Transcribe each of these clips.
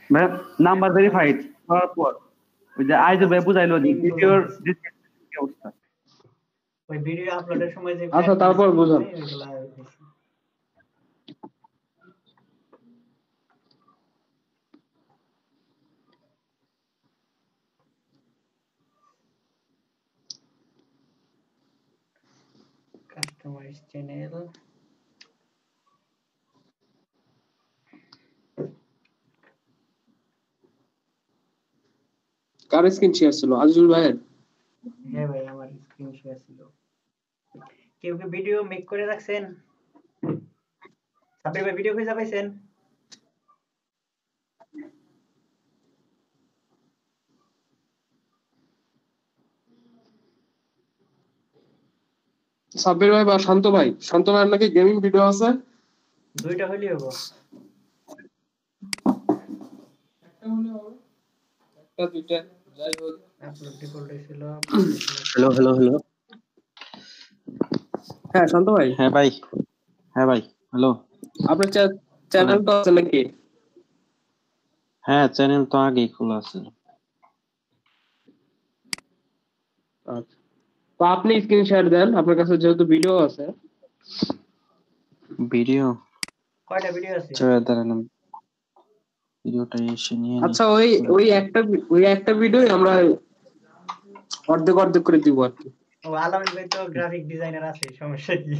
ভাই number verified করার পর ওই যে আইজো ভাই বুঝাইলো যে ভিডিওর কি অবস্থা। ওই ভিডিও আপলোডের সময় যে আচ্ছা তারপর বুঝান। ওইগুলা কাস্টমাইজ চ্যানেল কার স্ক্রিন শেয়ার ছিল? আজিজুল ভাইয়ের? হ্যাঁ ভাই আমার স্ক্রিন শেয়ার ছিল। কেউ কি ভিডিও মেক করে রাখছেন? সাবির ভাই ভিডিও খুঁজে পাইছেন? সাব্বির ভাই বা শান্ত ভাই? শান্ত ভাইয়ের নাকি গেমিং ভিডিও আছে? দুইটা হইলেই হবে। একটা হলে হবে, একটা দুইটা যাই হোক। আপলোড ডিফল্ট ছিল। Hello hello hello. হ্যাঁ শান্ত ভাই। হ্যাঁ ভাই, হ্যাঁ ভাই, হ্যালো। আপনার চ্যানেলটা আছে নাকি? হ্যাঁ চ্যানেল তো আগেই খোলা আছে। আচ্ছা, তো আপনি স্ক্রিন শেয়ার দেন, আপনার কাছে যেহেতু ভিডিও আছে। ভিডিও কয়টা ভিডিও আছে? দাঁড়ান ভিডিওটা এসে নিয়ে নিই। আচ্ছা ওই একটা ভিডিও আমরা অর্ধেক অর্ধেক করে দিব আর কি। ও আলামিন ভাই তো গ্রাফিক ডিজাইনার আছে, সমস্যা কি?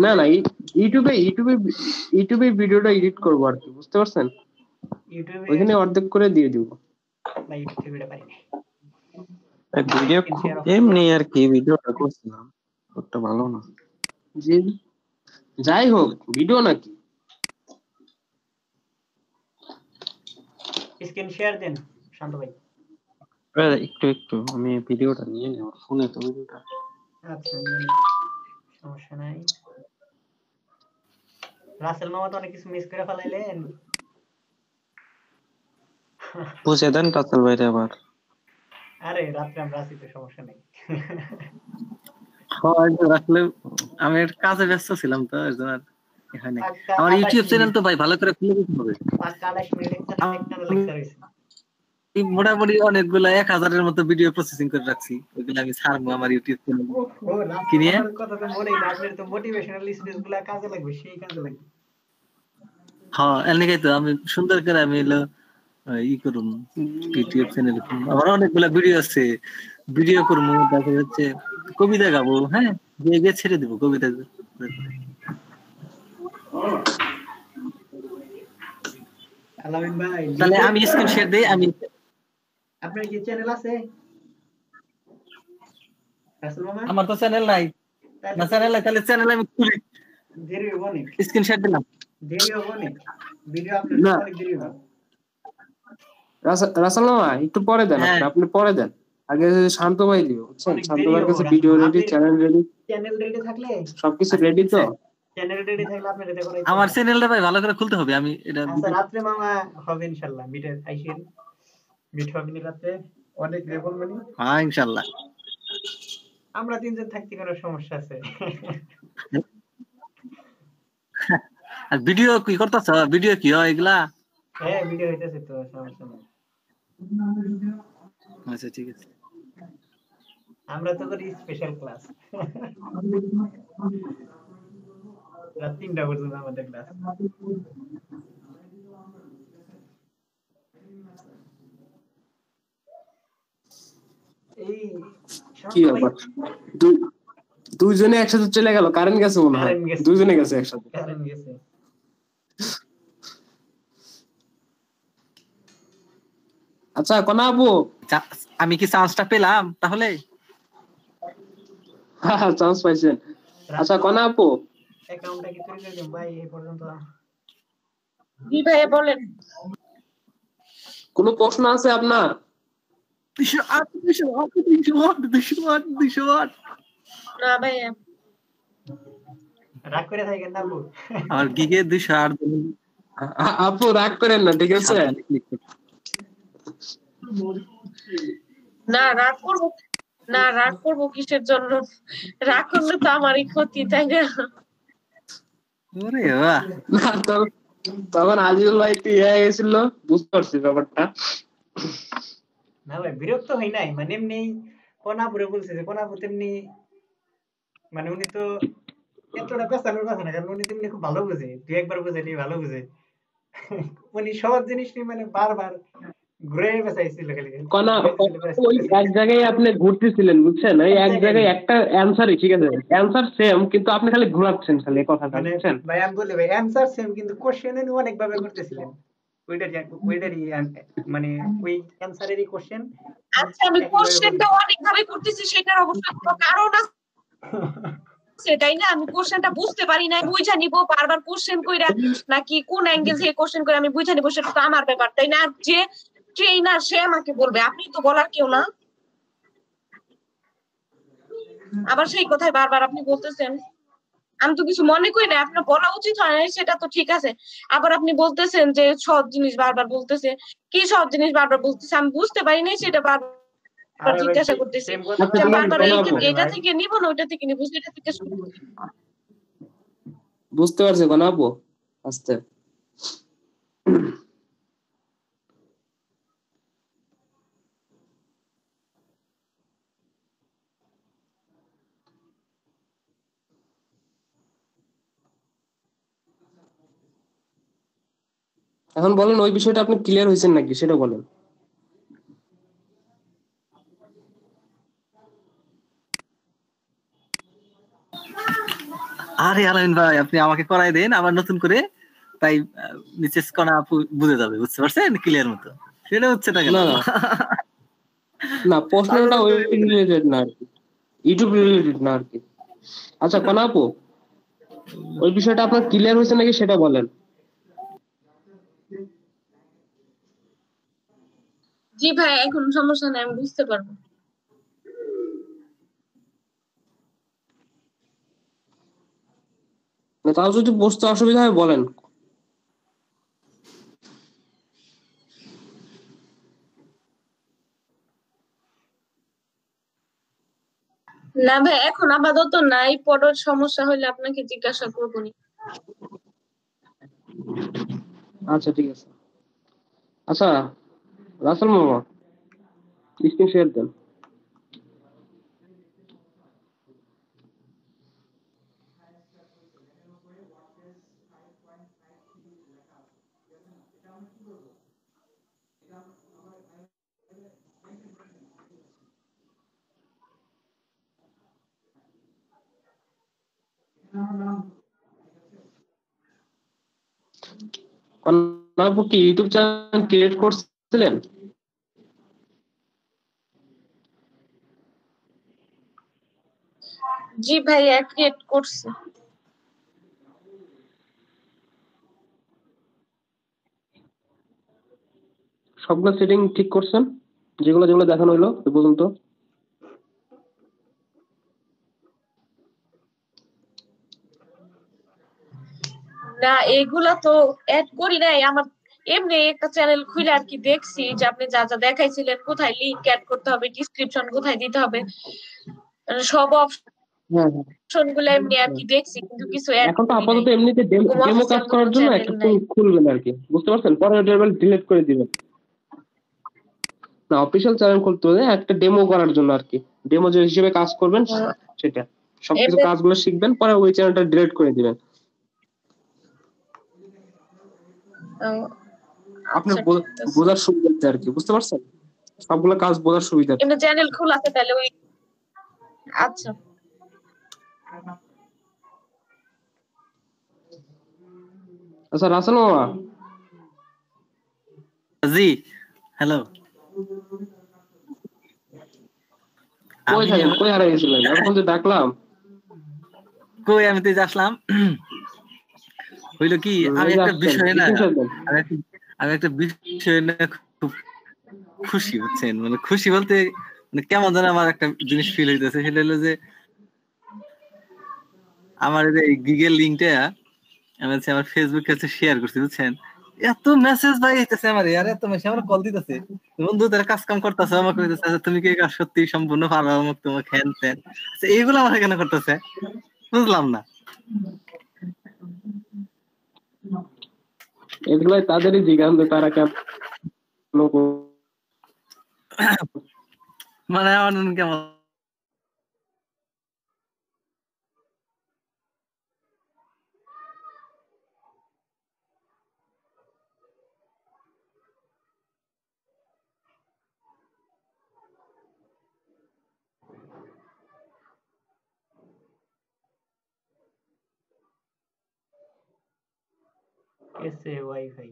না না, ইউটিউবে ভিডিওটা এডিট করব আর কি, বুঝতে পারছেন? ইউটিউবে ওইখানে অর্ধেক করে দিয়ে দিব। না ইউটিউবে ভিডিও পারি না। ভিডিও এমনি আর কি ভিডিওটা করছিলাম, ওটা ভালো না। জি যাই হোক, ভিডিও নাকি। স্ক্রিন শেয়ার দেন শান্ত ভাই। একটু আমি ভিডিওটা নিয়ে নিই আমার ফোনে, তো ভিডিওটা। আচ্ছা নিন, সমস্যা নাই। রাসেল মামা তো অনেক কিছু মিস করে ফেলাইলেন। বুঝে দেন রাসেল ভাইরে আবার। আরে রাত্রে আমরা আছি তো, সমস্যা নাই। আসলে আমি কাজে ব্যস্ত ছিলাম তো এজন্য এখানে। আমার ইউটিউব চ্যানেল তো ভাই ভালো করে খুলে দিতে হবে। পাক্কা 28 মিনিট একটা লেকচার হইছে। মোটামুটি অনেকগুলা 1000-এর মতো ভিডিও প্রসেসিং করে রাখছি, ওইগুলো আমি ছাড়বো আমার ইউটিউব চ্যানেলে। ও রাসেল মামার কথা তো মনেই না, আপনার তো মোটিভেশনাল স্পিচগুলো কাজে লাগবে, সেই কাজে লাগবে। হ্যাঁ এমনিই তো আমি সুন্দর করে আমি হলো করুম ইউটিউব চ্যানেল। আমার অনেকগুলা ভিডিও আছে, ভিডিও করবো, তারপর হচ্ছে কবিতা গাবো। হ্যাঁ গিয়ে ছেড়ে দিব কবিতা। আলামিন ভাই তাহলে আমি স্ক্রিন শেয়ার দেই। আমি আপনার কি চ্যানেল আছে? রাসেল মামা আমার তো চ্যানেল নাই। না চ্যানেল নাই, তাহলে চ্যানেল আমি খুলি। দেরি হবে অনেক। স্ক্রিন শেয়ার দিলাম। দেরি হবে অনেক, ভিডিও আপলোড না। করতে অনেক দেরি হবে। রাসেল মামা একটু পরে দেন, আপনি পরে দেন। আগে শান্ত ভাই দিও, বুঝছেন? শান্ত ভাইয়ের কাছে ভিডিও রেডি, চ্যানেল রেডি থাকলে সবকিছু রেডি তো। চ্যানেল রেডি থাকলে আপনি এটা করাই। আমার চ্যানেলটা ভাই ভালো করে খুলতে হবে। আমি এটা আচ্ছা রাতে মামা হবে ইনশাআল্লাহ, মিটে আইসেন, মিট হবে রাতে অনেক রেবল মানে। হ্যাঁ ইনশাআল্লাহ। আমরা তিনজন থাকতে কোনো সমস্যা আছে? আর ভিডিও কি করতেছ? ভিডিও কি হয় এগুলা? হ্যাঁ ভিডিও হইতেছে তো, সমস্যা নেই। আচ্ছা ঠিক আছে। আমরা তো করি স্পেশাল ক্লাস, রাত 3টা পর্যন্ত আমাদের ক্লাস। এই কি ব্যাপার, দুইজনে একসাথে চলে গেল? কারেন্ট গেছে মনে হয়, দুইজনে গেছে একসাথে। কারেন্ট গেছে। আচ্ছা কোনা আপু, আমি কি চান্সটা পেলাম তাহলে? হ্যাঁ চান্স পাইছেন। আচ্ছা কোনা আপু, অ্যাকাউন্টটা কি তৈরি করে দেন ভাই এই পর্যন্ত? জি ভাই বলেন। কোনো প্রশ্ন আছে আপনার? 208 না ভাই রাগ করে থাকেন না আপু। আর গিগে 208 আপু রাগ করেন না, ঠিক আছে? না রাগ করবো না, রাগ করবো কিসের জন্য? রাগ করলে তো আমারই ক্ষতি, তাই না? ওরে বাহ, না তখন আজিজুল ভাই একটু ইয়ে হয়ে গেছিল, বুঝতে পারছি ব্যাপারটা। না ভাই বিরক্ত হই নাই, মানে এমনি কোনাপুরে বলছে যে কোনাপুর তেমনি, মানে উনি তো এতটা পেঁচানোর কথা না, কারণ উনি তেমনি খুব ভালো বুঝে, দুই একবার বুঝাইলে ভালো বুঝে। উনি সব জিনিস নিয়ে মানে বারবার ঘুরে পেঁচাইছিল, খালি কনা ঘুরাইতেছিল, ওই এক জায়গায় আপনি ঘুরতেছিলেন বুঝছেন, ওই এক জায়গায় পেঁচাইছিল। একটা অ্যান্সারই ঠিক আছে, অ্যান্সার সেম কিন্তু আপনি খালি ঘোরাচ্ছেন খালি এই কথাটা মানে বুঝছেন। ভাই আমি বলি ভাই অ্যান্সার সেম, কিন্তু কোশ্চেন উনি অনেক ভাবে করতেছিলেন। ওইটারই মানে ওই অ্যান্সারেরই কোশ্চেন আচ্ছা আমি একই ভাবে কোশ্চেনটা বলতেছিলেন। অনেক ভাবে করতেছি, সেটার অবশ্যই কোনো কারণ আছে, তাই না? আমি কোশ্চেনটা বুঝতে পারি না, বুঝা নিব বারবার কোশ্চেন কইরা, নাকি কোন অ্যাঙ্গেল থেকে কোশ্চেন করে আমি বুঝা নিব, সেটা তো আমার ব্যাপার, তাই না? আর যে ট্রেনার সে আমাকে বলবে, আপনি তো বলার কেউ না। আবার সেই কথাই বারবার আপনি বলতেছেন, আমি তো কিছু মনে করি না, আপনার বলা উচিত হয় না, সেটা তো ঠিক আছে। আবার আপনি বলতেছেন যে সব জিনিস বারবার বলতেছে, কি সব জিনিস বারবার বলতেছে আমি বুঝতে পারি না, সেটা বারবার আরে ভাই জিজ্ঞাসা করতেছি। সেম কথা আচ্ছা যে ঠিক আছে বারবার কনা আপু, এটা থেকে নিব না ওইটা থেকে নিব, সেটা থেকে শুরু করি। বুঝতে পারছি কনা আপু আস্তে। এখন বলেন ওই বিষয়টা আপনি ক্লিয়ার হয়েছেন নাকি সেটা বলেন। আরে আলামিন ভাই, আপনি আমাকে করাই দেন আবার নতুন করে, তাই মিসেস কণা আপু বুঝে যাবে, বুঝতে পারছেন ক্লিয়ার মতো। সেটা হচ্ছে না কেন? না না না, প্রশ্নটা ওই রিলেটেড না আর কি, ইউটিউব রিলেটেড না আর কি। আচ্ছা কনা আপু, ওই বিষয়টা আপনার ক্লিয়ার হয়েছে নাকি সেটা বলেন। জি ভাই, এখন সমস্যা নেই, আমি বুঝতে পারবো। না তাও যদি বুঝতে অসুবিধা হয় বলেন। না ভাই, এখন আপাতত নাই, পরের সমস্যা হলে আপনাকে জিজ্ঞাসা করবো নি। আচ্ছা ঠিক আছে। আচ্ছা রাসেল মামা, স্ক্রিন শেয়ার দেন। কনা আপু কি ইউটিউব চ্যানেল ক্রিয়েট করছিলেন? জি ভাই, ক্রিয়েট করছি। সবগুলো সেটিং ঠিক করছেন, যেগুলো যেগুলো দেখানো হলো এ পর্যন্ত? না, এগুলা তো অ্যাড করি নাই আমার, এমনি একটা চ্যানেল খুলে আর কি দেখছি যে আপনি যা যা দেখাইছিলেন, কোথায় লিংক অ্যাড করতে হবে, ডিসক্রিপশন কোথায় দিতে হবে, সব হ্যাঁ হ্যাঁ অপশন গুলো এমনি আর হ্যাঁ। কি দেখছি, কিন্তু কিছু অ্যাড এখন তো করি নাই। আপাতত এমনিতে এরকম ডেমো কাজ অফিসিয়াল করার কোনো জন্য চ্যানেল একটা নাই। খুলবেন আর কি, বুঝতে পারছেন? পরে ওটা ডিলিট করে দিবেন। না অফিসিয়াল চ্যানেল খুলতে হবে একটা ডেমো করার জন্য আর কি, ডেমো যে হিসেবে কাজ করবেন সেটা, সবকিছু এমনি কাজগুলো শিখবেন, পরে ওই চ্যানেলটা ডিলিট করে দিবেন। আপনার আচ্ছা ঠিক আছে। বোঝার সুবিধার্থে আর কি, বুঝতে পারছেন? সবগুলো কাজ বোঝার সুবিধার্থে। এমনি চ্যানেল খোলা আছে তাহলে ওই, আচ্ছা। আচ্ছা রাসেল মামা, জি হ্যালো। কই আমি থাকেন, কই হারিয়ে গেছিলেন? এখন যে ডাকলাম। কই, আমি তো এই যে আসলাম। হইলো কি, আমি এই যে একটা আসছেন, বিষয় না, স্ক্রিন শেয়ার দেন। আমি একটা বিষয় না খুব খুশি, বুঝছেন? মানে খুশি বলতে মানে কেমন যেন আমার একটা জিনিস ফিল হইতেছে, সেটা হলো যে আমার এই যে গিগের লিঙ্কটা আমি হচ্ছে আমার ফেসবুকে হচ্ছে শেয়ার করছি, বুঝছেন? এত মেসেজ ভাই হইতেছে আমার, আর এত মেসেজ আমার কল দিতেছে, বন্ধু তারা কাজ কাম করতেছে, আমাকে কইতেছে আচ্ছা, তুমি কি এই কাজ সত্যি সম্পূর্ণ পারো, আমাকে তোমাকে হ্যান ত্যান। আচ্ছা, এইগুলো আমার কেন করতেছে বুঝলাম না। এগুলো তাদেরই জিজ্ঞান যে তারা কেন মানে আমার কেমন এসে ওয়াইফাই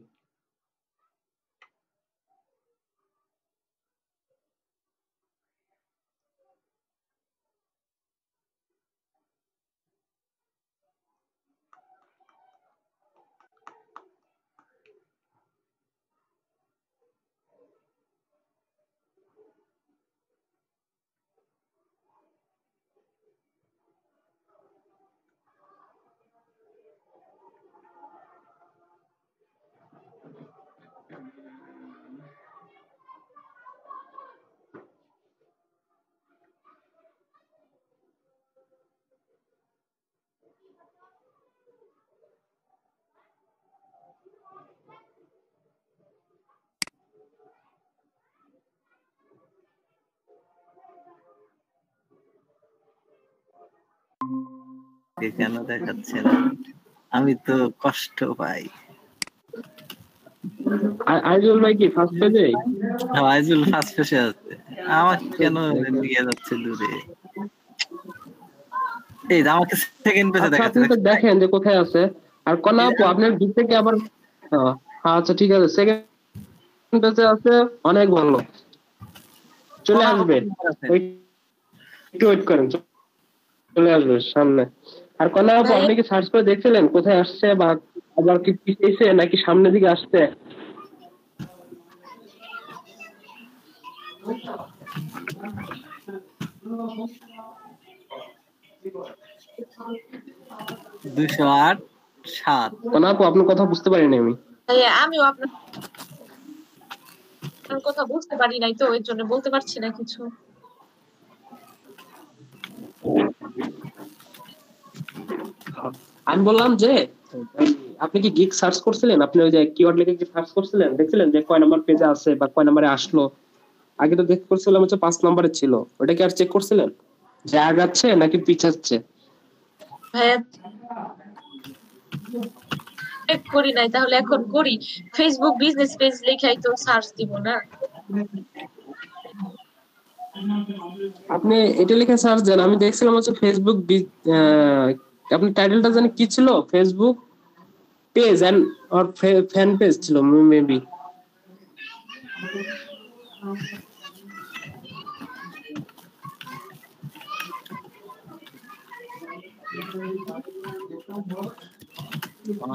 কেন দেখাচ্ছে না? আমি তো কষ্ট পাই। আইজুল ভাই কি ফার্স্ট পেজে? আইজুল ফার্স্ট পেজে আছে, আমার কেন নিয়ে যাচ্ছে দূরে? এই আমাকে সেকেন্ড পেজে আচ্ছা দেখাচ্ছে। আপনি তো দেখেন যে কোথায় আছে। আর কনা আপু আপনার দিক থেকে আবার আচ্ছা ঠিক আছে, সেকেন্ড পেজে আছে, অনেক ভালো, চলে আসবে, একটু ওয়েট করেন, চলে আসবে সামনে। আর কনা আপু আপনি কি সার্চ করে দেখছিলেন কোথায় আসছে, বা আবার কি পিছিয়েছে নাকি সামনের দিকে আসছে? দুশো আট 7 কনা আপু আপনার কথা বুঝতে পারিনি আমি। আমিও আপনার কথা বুঝতে পারি নাই, তো এর জন্য বলতে পারছি না কিছু। আমি বললাম যে আপনি কি গিগ সার্চ করছিলেন, আপনি ওই যে কিওয়ার্ড লিখে কি সার্চ করছিলেন, দেখছিলেন যে কয় নাম্বার পেজে আছে বা কয় নাম্বারে আসলো? আগে তো দেখতে করছিলাম হচ্ছে 5 নম্বরে ছিল, ওটা কি আর চেক করছিলেন যে আগাচ্ছে নাকি পিছাচ্ছে? ভাইয়া চেক করি নাই, তাহলে এখন করি। ফেসবুক বিজনেস পেজ লেখাই তো সার্চ দিব না? আপনি এটা লিখে সার্চ দেন। আমি দেখছিলাম হচ্ছে ফেসবুক আপনি টাইটেলটা জানি কি ছিল, Facebook page and or fan page ছিল মেবি।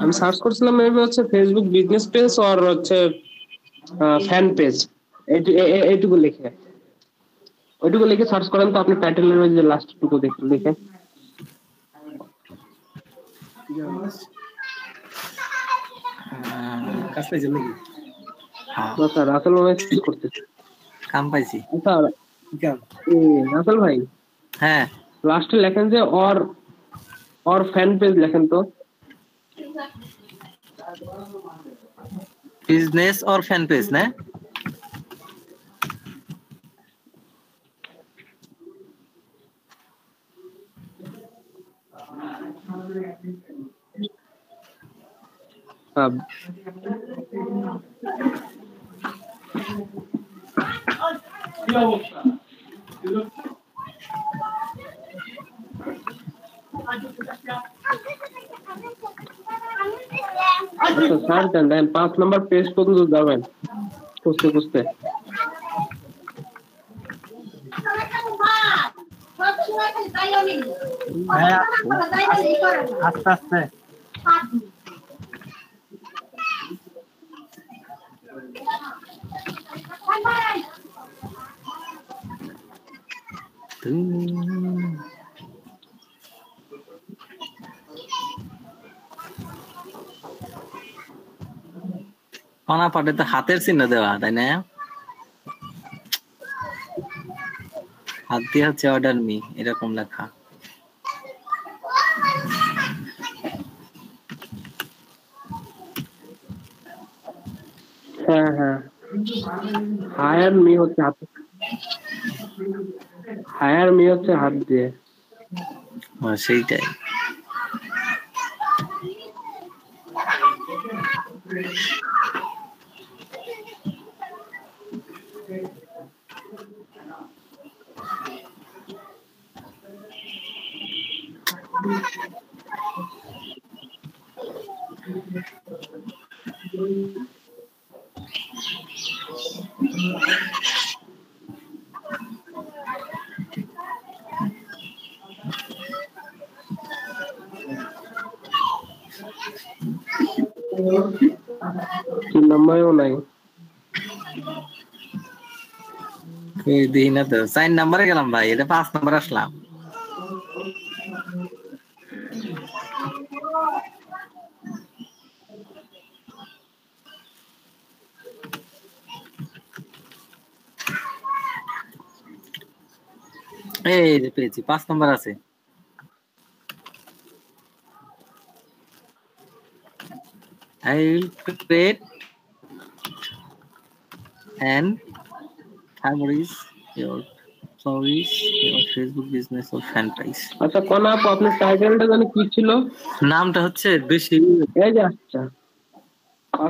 আমি সার্চ করছিলাম মেবি হচ্ছে ফেসবুক বিজনেস পেজ আর হচ্ছে ফ্যান পেজ, এইটুকু লিখে, ওইটুকু লিখে সার্চ করেন তো আপনি টাইটেলের ওই যে লাস্ট টুকু লিখে। কাজ পাইছেন নাকি? স্যার রাসেল ভাই কি করতেছে? কাম পাইছি। স্যার রাসেল ভাই, হ্যাঁ লাস্টে লেখেন যে और ফ্যান পেজ লেখেন তো। বিজনেস और ফ্যান পেজ না? স্যার দেন 5 নম্বর পেজ পর্যন্ত যাবেন খুঁজতে খুঁজতে। আস্তে আস্তে কোনা পাটে তো হাতের চিহ্ন দেওয়া, তাই না? হাত দিয়ে হচ্ছে অর্ডার মি এরকম লেখা। হ্যাঁ হ্যাঁ, হায়ার মি হচ্ছে হাত, হায়ার মি হচ্ছে হাত দিয়ে। সেইটাই। তিন নম্বরেও নাই। দিই না তো, 4 নম্বরে গেলাম ভাই, এটা 5 নম্বরে আসলাম। এই যে পেয়েছি, 5 নম্বর আছে। I will create and favorites your stories, your Facebook business or franchise. আচ্ছা কনা আপু, আপনার টাইটেলটা জানি কি ছিল? নামটা হচ্ছে বেশি, এই যে আচ্ছা,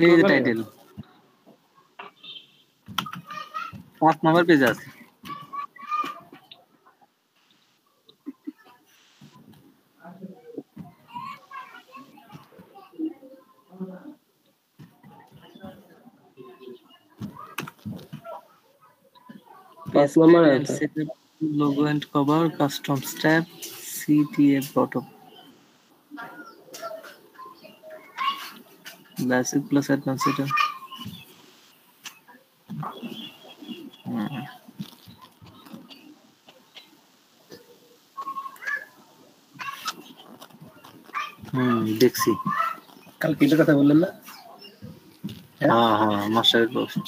এই যে টাইটেল 5 নম্বর পেজ আছে। পাঁচ নম্বরে আছে। Logo and cover, custom step, CTA bottom. Basic plus advanced এটা। দেখছি। কালকে এটার কথা বললেন না? হ্যাঁ হ্যাঁ, মাস্টারের পোস্ট।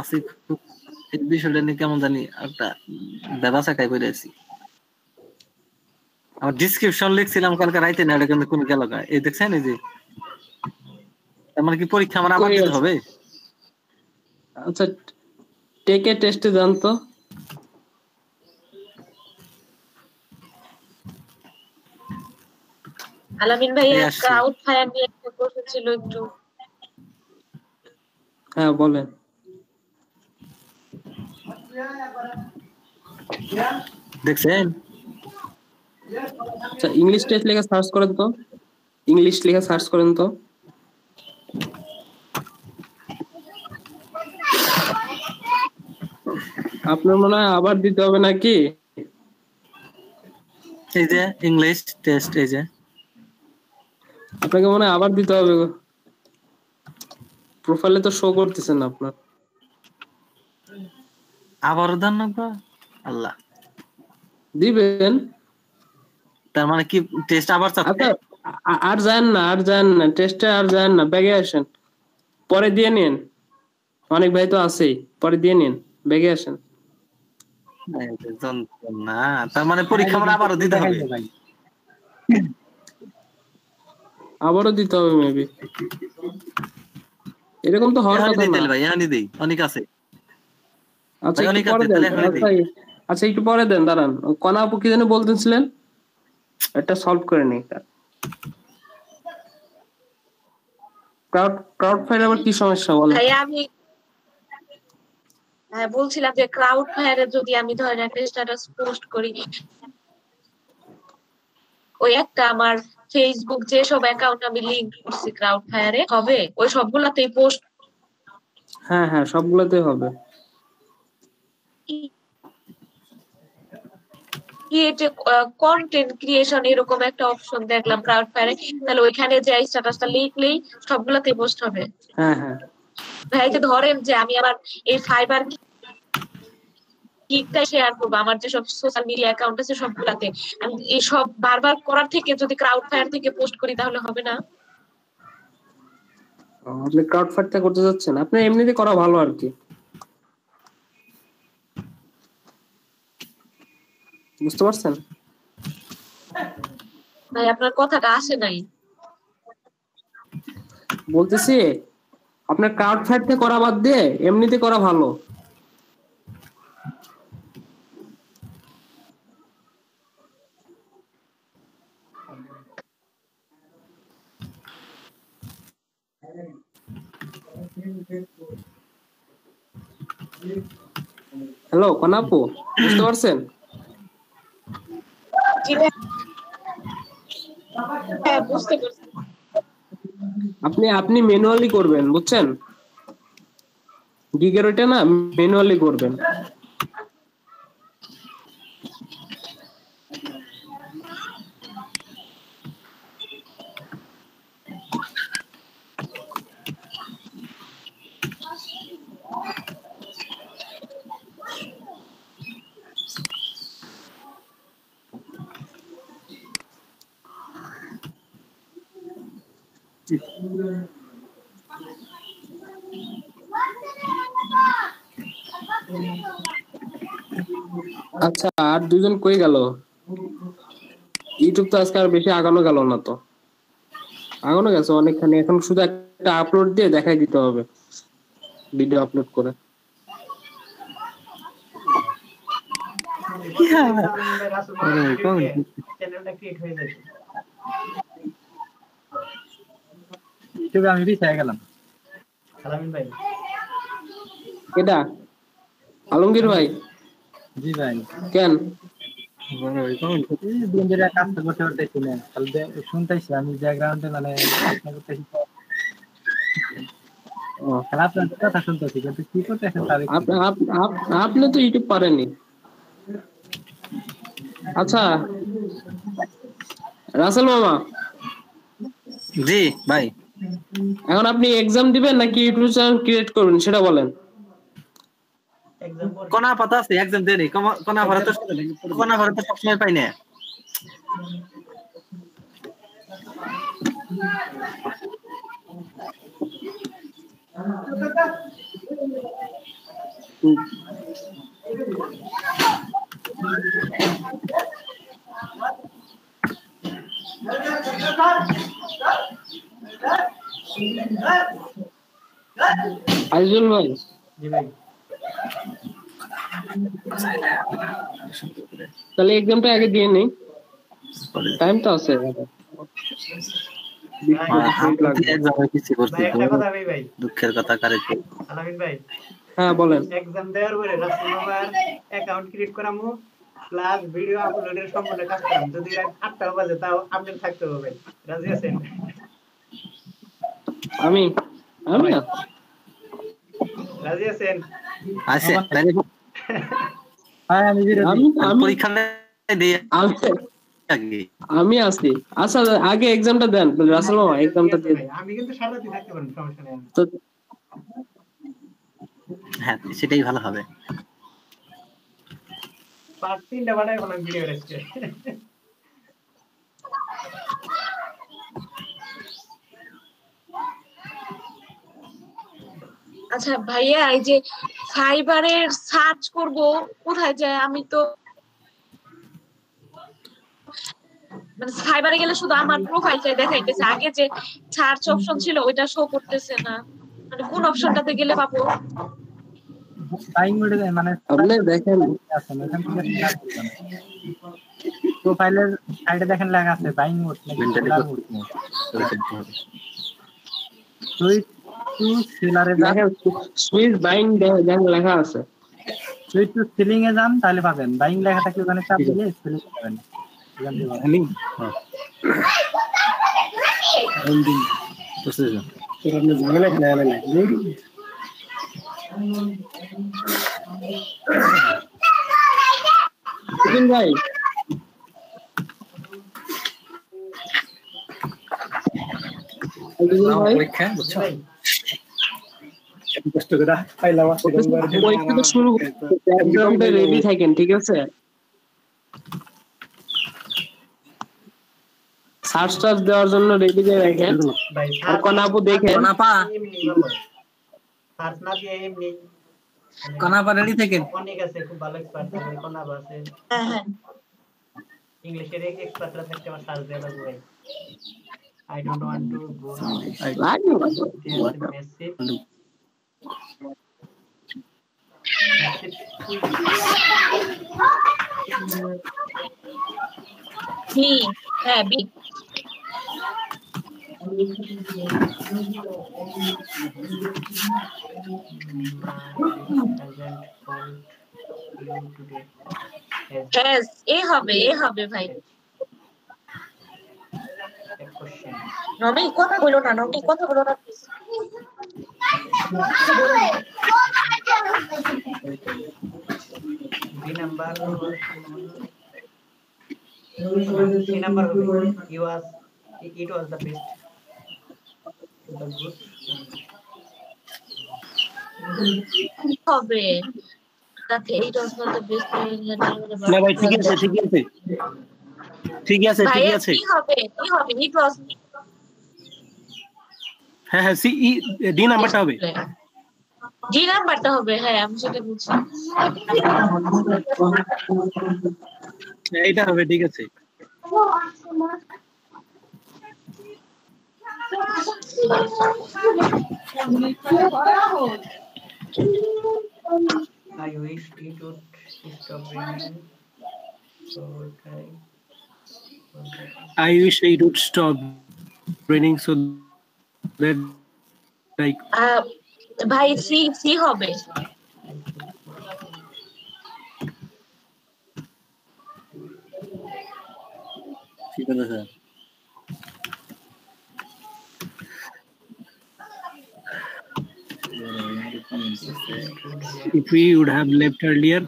আসিফ এই বিষয়টা নিয়ে কেমন জানি একটা ব্যবসা খাই করে আছি। আমার ডিসক্রিপশন লিখছিলাম কালকে রাইতে, না এটা কিন্তু কোন গেল গা। এই দেখছেন, এই যে আমার কি পরীক্ষা আমার আবার দিতে হবে? আচ্ছা টেকে টেস্টে যান তো। আলামিন ভাইয়া ক্রাউড ফায়ার নিয়ে একটা প্রশ্ন ছিল একটু। হ্যাঁ বলেন। দেখছেন? আচ্ছা ইংলিশ টেস্ট লেখা সার্চ করেন তো, ইংলিশ লেখা সার্চ করেন তো। আপনার মনে হয় আবার দিতে হবে নাকি? এই যে ইংলিশ টেস্ট, এই যে আপনাকে মনে হয় আবার দিতে হবে, প্রোফাইলে তো শো করতেছেন না আপনার। আবারও দেন না তো? আল্লাহ, দিবেন। তার মানে কি টেস্ট আবার আচ্ছা চাচ্ছে? আর যান না টেস্টে, আর যান না, ব্যাগে আসেন, পরে দিয়ে নিন। অনেক ভাই তো আছেই, পরে দিয়ে নিন, ব্যাগে আসেন। না, তার মানে পরীক্ষা আমার আবারও দিতে হবে? আবারও দিতে হবে মেবি, এরকম তো হওয়ার এখনই কথা দিই না। তাহলে ভাই, এখনই দিই, অনেক আছে আচ্ছা ভাই, একটু অনেক পরে আছে, দেন। তাহলে এখনই দিই। আচ্ছা একটু পরে দেন, দাঁড়ান। কণা আপু কি যেন বলতেছিলেন, এটা সলভ করে নিই। ক্রাউড ফাইল আবার কি সমস্যা বলেন? ভাই আমি বলছিলাম যে ক্রাউড ফায়ারে যদি আমি ধরেন একটা স্ট্যাটাস পোস্ট করি, ওই একটা আমার ফেসবুক যেসব অ্যাকাউন্ট আমি লিংক করছি ক্রাউড ফায়ারে হবে, ওই সবগুলাতেই পোস্ট হ্যাঁ হ্যাঁ, সবগুলোতে হবে। ক্রিয়েটে কন্টেন্ট ক্রিয়েশন এরকম একটা অপশন দেখলাম ক্রাউড ফায়ারে, তাহলে ওইখানে যে স্ট্যাটাসটা লিখলেই সবগুলাতে পোস্ট হবে। হ্যাঁ হ্যাঁ ভাই যে ধরেন যে আমি আমার এই ফাইবার কিকটা শেয়ার করবো আমার যেসব সোশ্যাল মিডিয়া অ্যাকাউন্ট আছে সবগুলাতে, আমি এই সব বারবার করার থেকে যদি ক্রাউড ফায়ার থেকে পোস্ট করি তাহলে হবে না? আপনি ক্রাউড ফাইলটা করতে যাচ্ছেন, আপনি এমনিতে করা ভালো আর কি, বুঝতে পারছেন? ভাই আপনার কথাটা আসে নাই। বলতেছি আপনার ক্রাউড ফাইলটা করা বাদ দিয়ে এমনিতে করা ভালো। হ্যালো কণা আপু, বুঝতে পারছেন? হ্যাঁ বুঝতে পারছি। আপনি ম্যানুয়ালি করবেন, বুঝছেন? গিগের ওইটা না, ম্যানুয়ালি করবেন। আচ্ছা আর দুজন কই গেল? ইউটিউব তো আজকে আর বেশি আগানো গেল না তো, আগানো গেছে অনেকখানি, এখন শুধু একটা আপলোড দিয়ে দেখাই দিতে হবে, ভিডিও আপলোড করে। চ্যানেলটা ক্রিয়েট হয়ে যাবে। ইউটিউবে আমি রিচ হয়ে গেলাম। আলামিন ভাই, এটা আলমগীর ভাই, জি ভাই। কেন? বড় ওই কোন দিন ধরে কাজ করতে করতেছি না, খালি শুনতেছি আমি ব্যাকগ্রাউন্ডে, মানে প্রশ্ন করতেছি তো, ও, খালি আপনার কথা শুনতেছি, কিন্তু কি করতেছেন তার আপনি তো ইউটিউব পারেননি। আচ্ছা রাসেল মামা, জি ভাই। এখন আপনি এক্সাম দিবেন নাকি ইউটিউব চ্যানেল ক্রিয়েট করবেন সেটা বলেন। এক্সাম পর কোনা পাতা আছে, এক্সাম দেনি, কোনা ভরা তো সবসময় পাই না। আইজুল ভাই, জি ভাই, তাহলে এক্সামটা আগে দিয়ে নেই, টাইম তো আছে। ভাই একটা কথা ভাই, দুঃখের কথা কারে তো। আলামিন ভাই, হ্যাঁ বলেন। এক্সাম দেওয়ার পরে রাসেল মামার অ্যাকাউন্ট ক্রিয়েট করামু, প্লাস ভিডিও আপলোডের সম্পূর্ণ কাজ করাম, যদি রাত 8টা বাজে তাও আপডেট থাকতে হবে ভাই। রাজি আছেন? আমি রাজি আছেন? আছে তাহলে হ্যাঁ, আমি পরীক্ষা দেই আগে। আমি আছি। আচ্ছা আগে এক্সামটা দেন রাসেল মামা, এক্সামটা দিয়ে দেন। আমি কিন্তু সারাদিন থাকতে পারেন, সমস্যা নেই। তো হ্যাঁ সেটাই ভালো হবে। পার্ট 3টা বানাই বলেন ভিডিও রেখে আচ্ছা ভাইয়া, এই যে ফাইবারের সার্চ করব কোথায় যায়? আমি তো মানে ফাইবারে গেলে শুধু আমার প্রোফাইলটাই দেখাইতেছে, আগে যে সার্চ অপশন ছিল ওইটা শো করতেছে না। মানে কোন অপশনটাতে গেলে পাবো? টাইম মোডে মানে আপনি দেখেন আছেন এখান থেকে প্রোফাইলের সাইডে দেখেন লেখা আছে বাইং মোড নাকি সেলার মোড সুইচ টু সেলারে যান দেখেন সুইচ বাইং লেখা আছে। সুইচ টু সেলিং এ যান তাহলে পাবেন। বাইং লেখা থাকলে ওখানে চাপ দিলে সেলিং পাবেন। সেলিং হ্যাঁ হোল্ডিং প্রসেস তোর আপনি ঝামেলা খেলে হবে না ভাই। পরীক্ষা বুঝছো কষ্ট করে পাইলাম পরীক্ষা তো শুরু এক্সামটা রেডি থাকেন, ঠিক আছে? সার্চ টার্চ দেওয়ার জন্য রেডি করে রাখেন। ভাই আর কোন আপু দেখেন কনাপা এমনি বাবা সার্চ না দিয়ে এমনি কনাপা রেডি থেকে অনেক আছে খুব ভালো এক্সপার্ট আছে কোনাবা আছে হ্যাঁ হ্যাঁ ইংলিশের এক্সপার্টরা থাকতে আমার সার্চ দেওয়া লাগবে ভাই I don't want to go now. There's a massive B, হ্যাঁ বি। Yes, এ হবে ভাই। নমি কথা বলো না, নমি কথা বলো না। B number it was the best the good হবে তাতে এইটা was the best না ভাই ঠিক আছে ভাই কি হবে it was হ্যাঁ হ্যাঁ সি ডি নাম্বারটা হবে ডি নাম্বারটা হবে। হ্যাঁ আমি সেটা বলছি। এইটা হবে ঠিক আছে। I wish it would stop raining so I wish it would stop raining so that like ভাই সি হবে। ঠিক আছে sir if we would have left earlier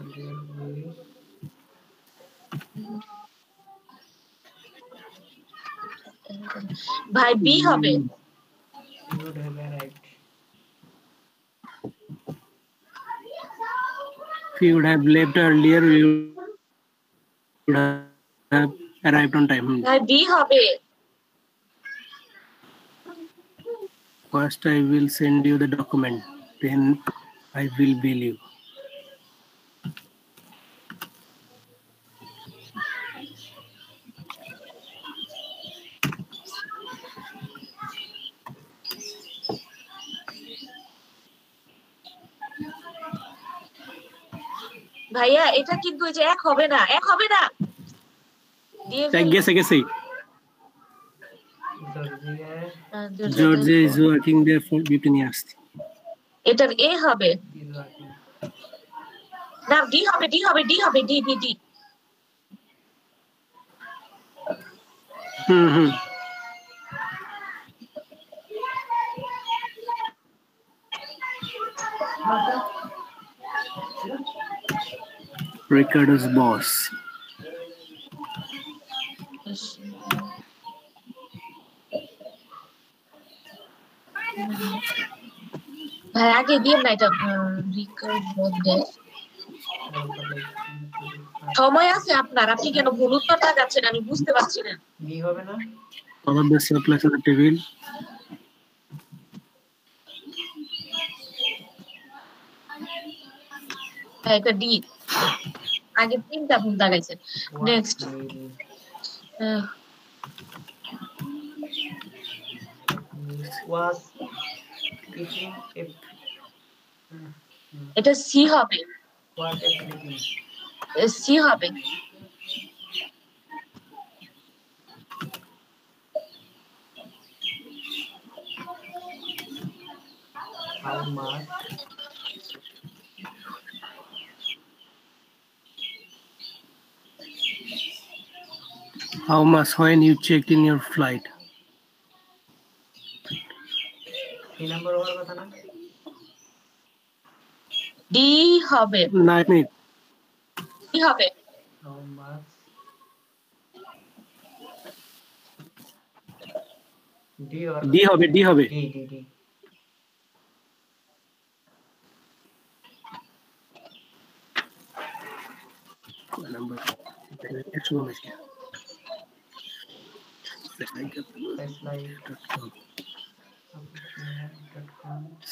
ভাই বি হবে। you would have arrived if we would have left earlier we would have arrived on time ভাই B হবে। first I will send you the document then I will bill you ভাইয়া এটা কিন্তু এই যে এক হবে না গেছে Georgia is working there for 15 years এটা এ হবে না, ডি হবে ডি Ricardo's boss ভাই আগে দিয়ে না এটা রিকার্ড বদলে সময় আছে আপনার, আপনি কেন ভুল উত্তরটা যাচ্ছেন আমি বুঝতে পারছি না। বি হবে না? All of the surplus of the table. হ্যাঁ এটা ডি, আগে তিনটা ভুল দাগাইছেন। নেক্সট was eating a এটা সি হবে, was a sleeping. সি হবে। How much How much when you checked in your flight? 3 number হওয়ার কথা না? ডি হবে, 9 minutes. ডি হবে। How much D হবে, D হবে. D. Number. Next one is here.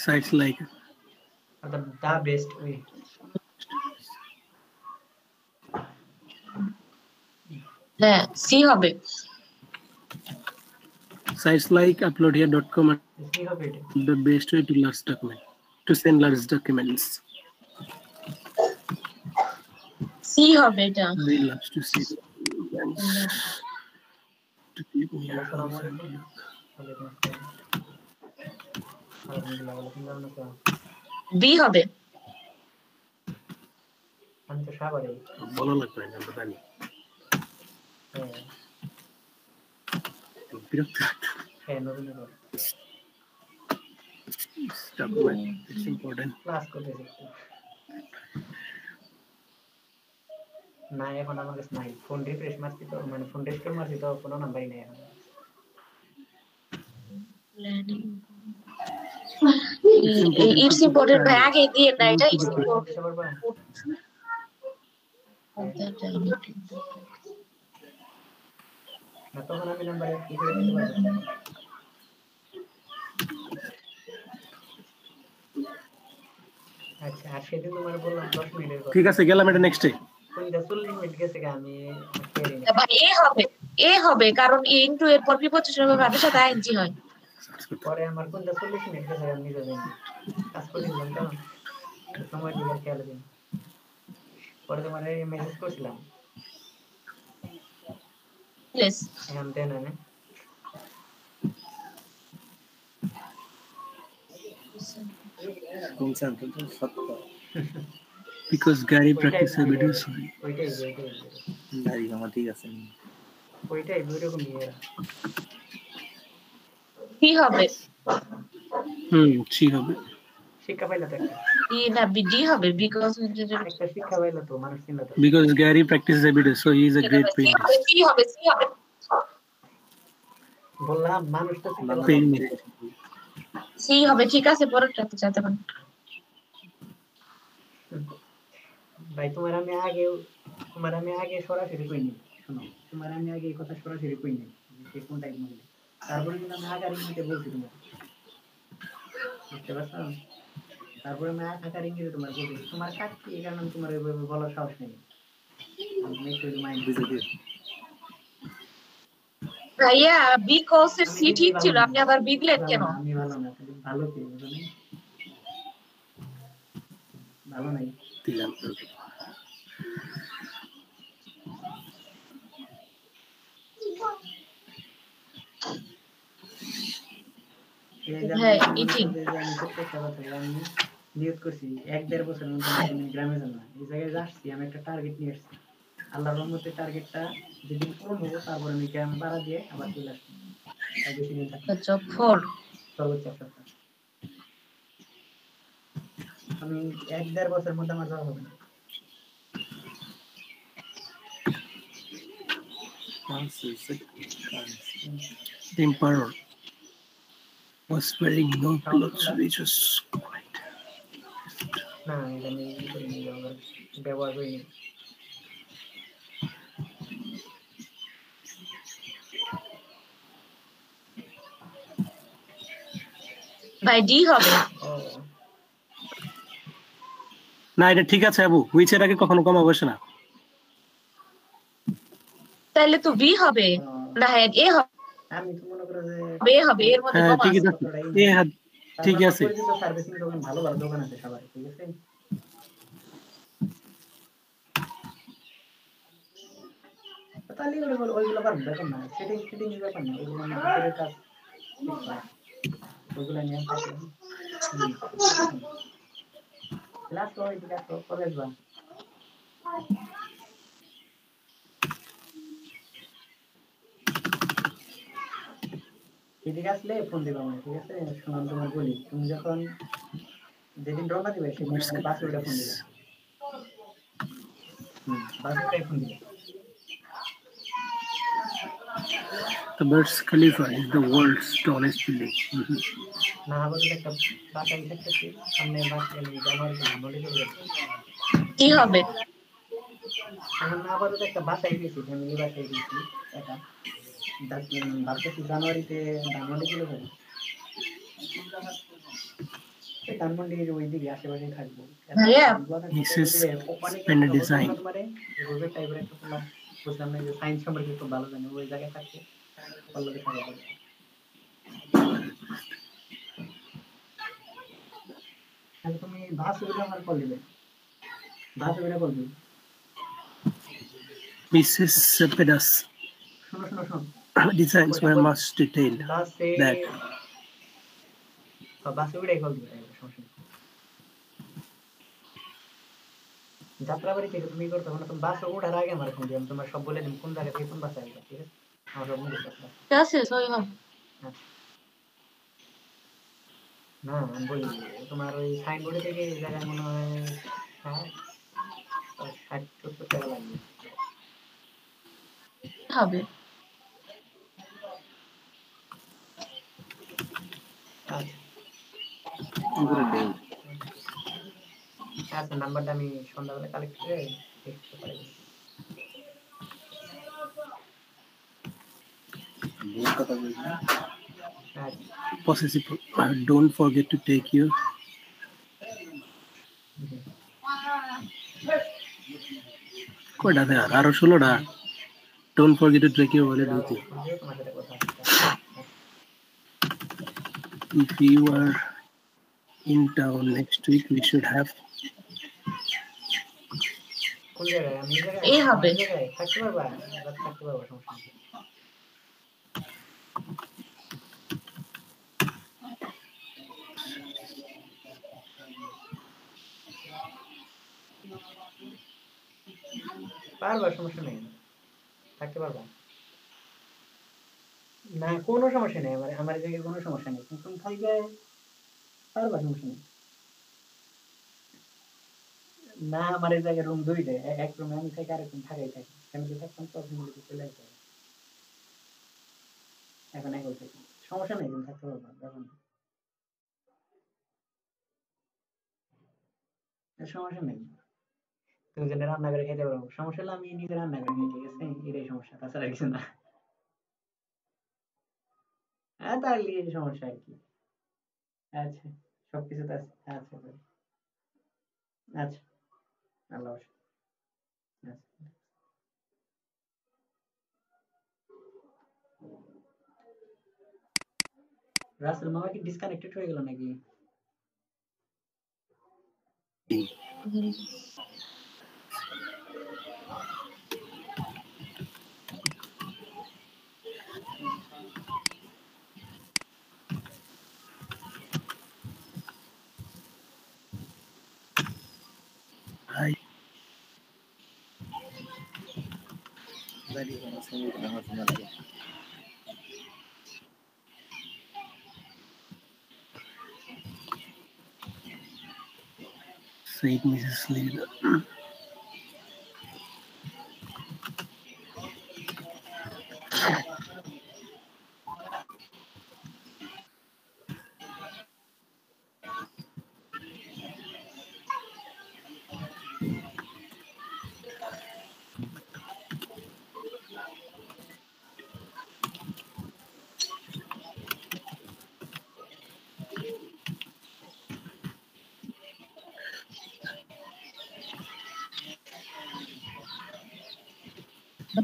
Sites like the best way. হ্যাঁ C হবে। sites like uploadhere.com are C হবে এটা। the best way to send large documents. C হবে এটা। They love to see to people here. B হবে। আমি তো সাগরে। ভালো লাগবে না জানি। বিরক্ত। হ্যাঁ Nabinagar. Stop it. It's important. Class করতেছি। না এখন আমার কাছে নাই, ফোন রিফ্রেশ মারছি তো, মানে ফোন রেস্টোর মারছি তো কোনো নাম্বারই নাই এখন। ইটস ইম্পর্টেন্ট ভাই, আগে দিয়ে না এটা ইটস না তখন আমি নাম্বার কি করে দিতে পারবো? আচ্ছা আর সেদিন তোমার বললাম 10 মিনিটের কথা। ঠিক আছে গেলাম এটা নেক্সটে। কোনটা 40 মিনিট গেছে আমি ভাই এ হবে কারণ এ ইনটু এর পর বিপত্তির হবে ভাবের সাথে আইএনজি হয়। পরে আমার কোনটা 40 মিনিট গেছে আমি নিজে জানি কাজ করছিলাম তো সময় দিবার খেয়াল দিন। পরে তোমার মেসেজ করছিলাম প্লিজ এখন দেন না because Gary practice videos. ওইটাই Gary আমার ঠিক আছে। ওইটাই এরকম নিয়ে কি হবে? ঠিক হবে। শিক্ষা পাইলা তো একটা ই না ডি হবে বিকজ একটা শিক্ষা পাইলা তো মানুষ চিন্তা তো because Gary practices every day so he is a great painter. C হবে বললাম মানুষ তো সি হবে। ঠিক আছে পরেরটাতে যেতে পারেন ভাই তোমার আমি আগে সরাসরি কইনি, শোনো তোমার আমি আগে এই কথা সরাসরি কইনি যে কোন টাইপ মনে, তারপরে কিন্তু আমি আগার ইংরেজিতে বলছি তোমার বুঝতে পারছো, তারপরে আমি আগার ইংরেজিতে তোমার বলছি তোমার কাকি এই কারণে তোমার ওইভাবে বলার সাহস নেই। আমি একটু মাইন্ড বুঝে দিই ভাইয়া বি কোর্সের সি ঠিক ছিল, আপনি আবার বি দিলেন কেন? আমি ভালো না, ভালো কি বুঝলেন ভালো নাই দিলাম হ্যাঁ ইটিং আমি নিয়ত করছি 1-1.5 বছর আমি গ্রামে যাব না, এই জায়গায় যাচ্ছি আমি একটা টার্গেট নিয়ে আসছি, আল্লাহর রহমতে টার্গেটটা যেদিন পূরণ হবো তারপর আমি গ্রামে পাড়া দিয়ে আবার চলে আসবো। বেশি দিন থাকবো সর্বোচ্চ এক সপ্তাহ। আমি 1-1.5 বছরের মধ্যে আমার যাওয়া হবে না। The emperor was wearing no clothes which was quite না এটা আমি ই করিনি ব্যবহার করিনি। ভাই ডি হবে। ও না এটা ঠিক আছে আবু, হুইচের আগে কখনো কমা বসে না। তাহলে তো বি হবে না, হ্যাঁ এ হবে, আমি তো মনে করো যে এ হবে, এর মধ্যে হ্যাঁ কম ঠিকই আছে। আছে, এ হাত ঠিক আছে। পরিচিত সার্ভিসিং দোকান ভালো ভালো দোকান আছে সবার, ঠিক আছে। তাহলে ওইগুলো আবার ব্যাপার না, সেটিং ফিটিং এর ব্যাপার না, ওইগুলো আমি ভিতরের কাজ ঠিক করা, ওইগুলো নিয়ে থাকলাম। ক্লাস করো, ক্লাস করো, কলেজ বা এদিকে আসলে ফোন দিবা আমায়, ঠিক আছে। শোনান তোমার বলি, তুমি যখন যেদিন রওনা দিবে সেদিন আমার বাসে উঠে ফোন দিবে। বাসে উঠে ফোন দিবে। The Burj Khalifa is the world's tallest building. না বলতে একটা বাসায় দেখতেছি সামনে বাস জানুয়ারিতে ধানমন্ডি চলে যাচ্ছে। কি হবে? এখন না আপাতত একটা বাসায় গেছি, ফ্যামিলি বাসায় গেছি একা, ভাবতেছি জানুয়ারিতে ধানমন্ডি চলে যাবো। ধানমন্ডির ওই দিকে আশেপাশে থাকবো। This is splendid design. রোজের টাইপের একটা করলাম, বুঝলাম না যে সায়েন্স সম্পর্কে খুব ভালো জানি, ওই জায়গায় থাকতে পল্লবে থাকা যাবে। তাহলে তুমি বাস উঠে আমার কল দিবে, বাস উঠে কল দিবে। Mrs. Pedas শোনো শোনো শোনো, designs were much detailed বাসে that বাসে উঠে কল দিবে, সমস্যা নেই। যাত্রাবাড়ি থেকে তুমি করতে পারো না, তুমি বাসে ওঠার আগে আমার ফোন দিও, আমি তোমার সব বলে দিই কোন জায়গা থেকে কোন বাসে আসবে, ঠিক আছে। আমার সব মুখস্থ আছে। ঠিক আছে, সবই হবে। না আমি বলি তোমার ওই সাইনবোর্ডে থেকে এই জায়গায় মনে হয় 60-70 টাকা লাগবে। হবে। আচ্ছা নাম্বারটা আমি সন্ধ্যাবেলা কালেক্ট করে টেক্সট করে দিই। possessive. Don't forget to take your কয়টা দেয় আরো 16টা। Don't forget to take your wallet with you. তোমার সাথে কথা If you are in town next week, we should have. কোন জায়গায়? আমি এ হবে। জায়গায় থাকতে পারবা, রাত থাকতে পারবা, সমস্যা নেই। পারবা, সমস্যা নেই, থাকতে পারবা। না কোনো সমস্যা নেই, আমার জায়গায় কোনো সমস্যা নেই, তুমি থাকবে পারবা, সমস্যা নেই। না আমার এই জায়গায় রুম দুইটা, এক রুমে আমি থাকি, আরেক রুম থাকাই থাকি, ফ্যামিলি থাকতাম তো ফ্যামিলিতে চলে আসতে হবে। এখন একই থাকি, সমস্যা নেই, তুমি থাকতে পারবা, দেখুন সমস্যা নেই। তুমি যেন রান্না করে খেতে পারবো, সমস্যা হলে আমি নিজে রান্না করে খাই, ঠিক আছে, এটাই সমস্যা, তাছাড়া কিছু না। হ্যাঁ তাহলে এই সমস্যা আর কি। আচ্ছা সবকিছু তো আছে। আচ্ছা আচ্ছা আল্লাহ হাফেজ। আচ্ছা। রাসেল মামা কি ডিসকানেক্টেড হয়ে গেল নাকি? Hi. Said Mrs. Leader.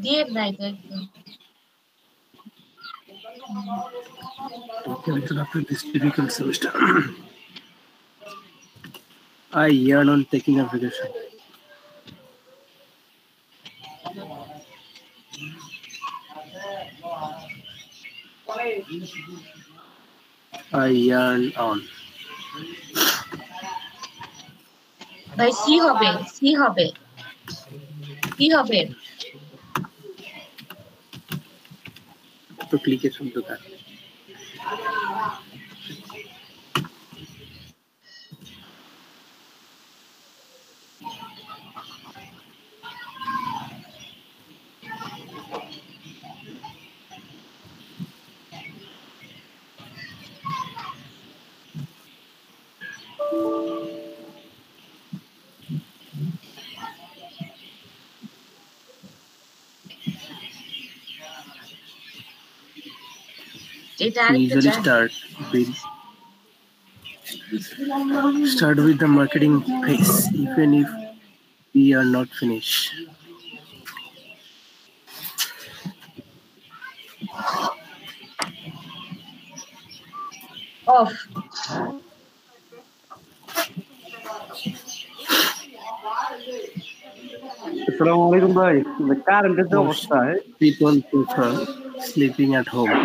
দিয়ে নাই তো একদম। After this difficult semester, I yearn on taking a vacation. I yearn on. ভাই সি হবে, সি হবে, কি হবে? तो क्लिक शब्द का এটা আরেকটা usually চাই। start with the marketing phase even if we are not finished. Of. আসসালামু আলাইকুম ভাই, কারেন্টের যে অবস্থা People prefer sleeping at home.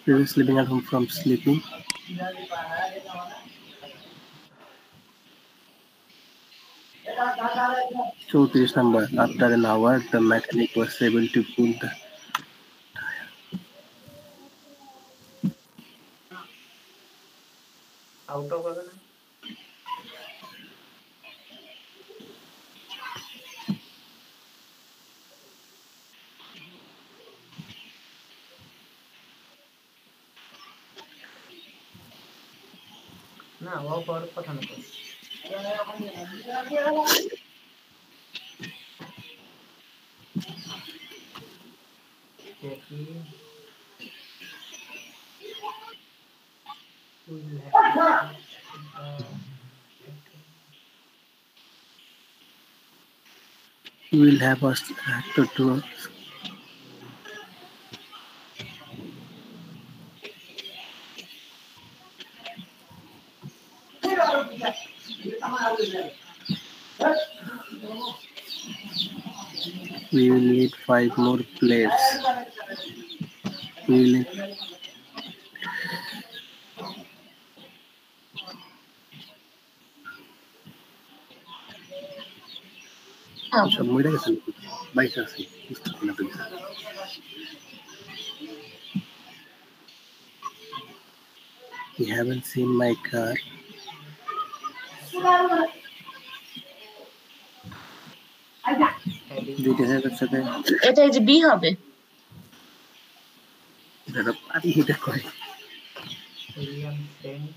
People sleeping at home from sleeping. So this number after an hour the mechanic was able to pull the out of হবে না? না of হওয়ার কথা না তো। দেখি we will have us to we will need 5 more players. We will need সব মরে গেছে বাইক আছে বুঝতে না তুমি You haven't seen my car. এটা এই যে বি হবে। এটা পারি হিটার করে William sent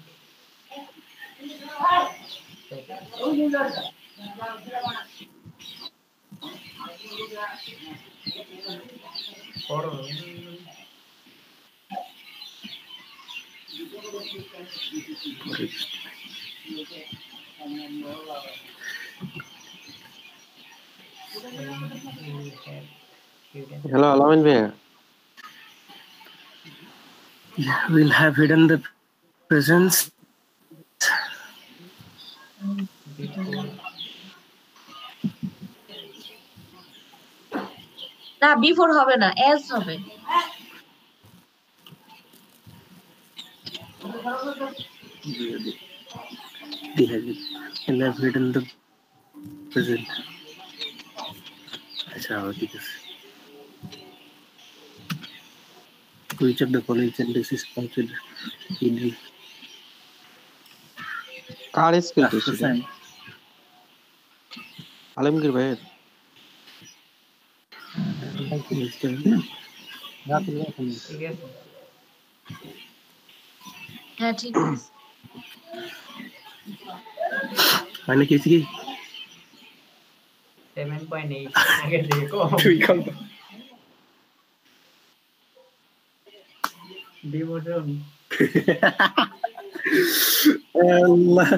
Hello, Alamin bhai. We'll have hidden the presence. না বিফোর হবে না, এলস হবে। We'll have hidden the present. আচ্ছা ঠিক আছে Which of the following sentences is considered hidden? Car skill বেশি আলমগীর ভাইয়ের ঠিক আছে হ্যাঁ ঠিক আছে মানে কি কি 7.8 আগে থেকে কম তুই কম ডিমোশন আল্লাহ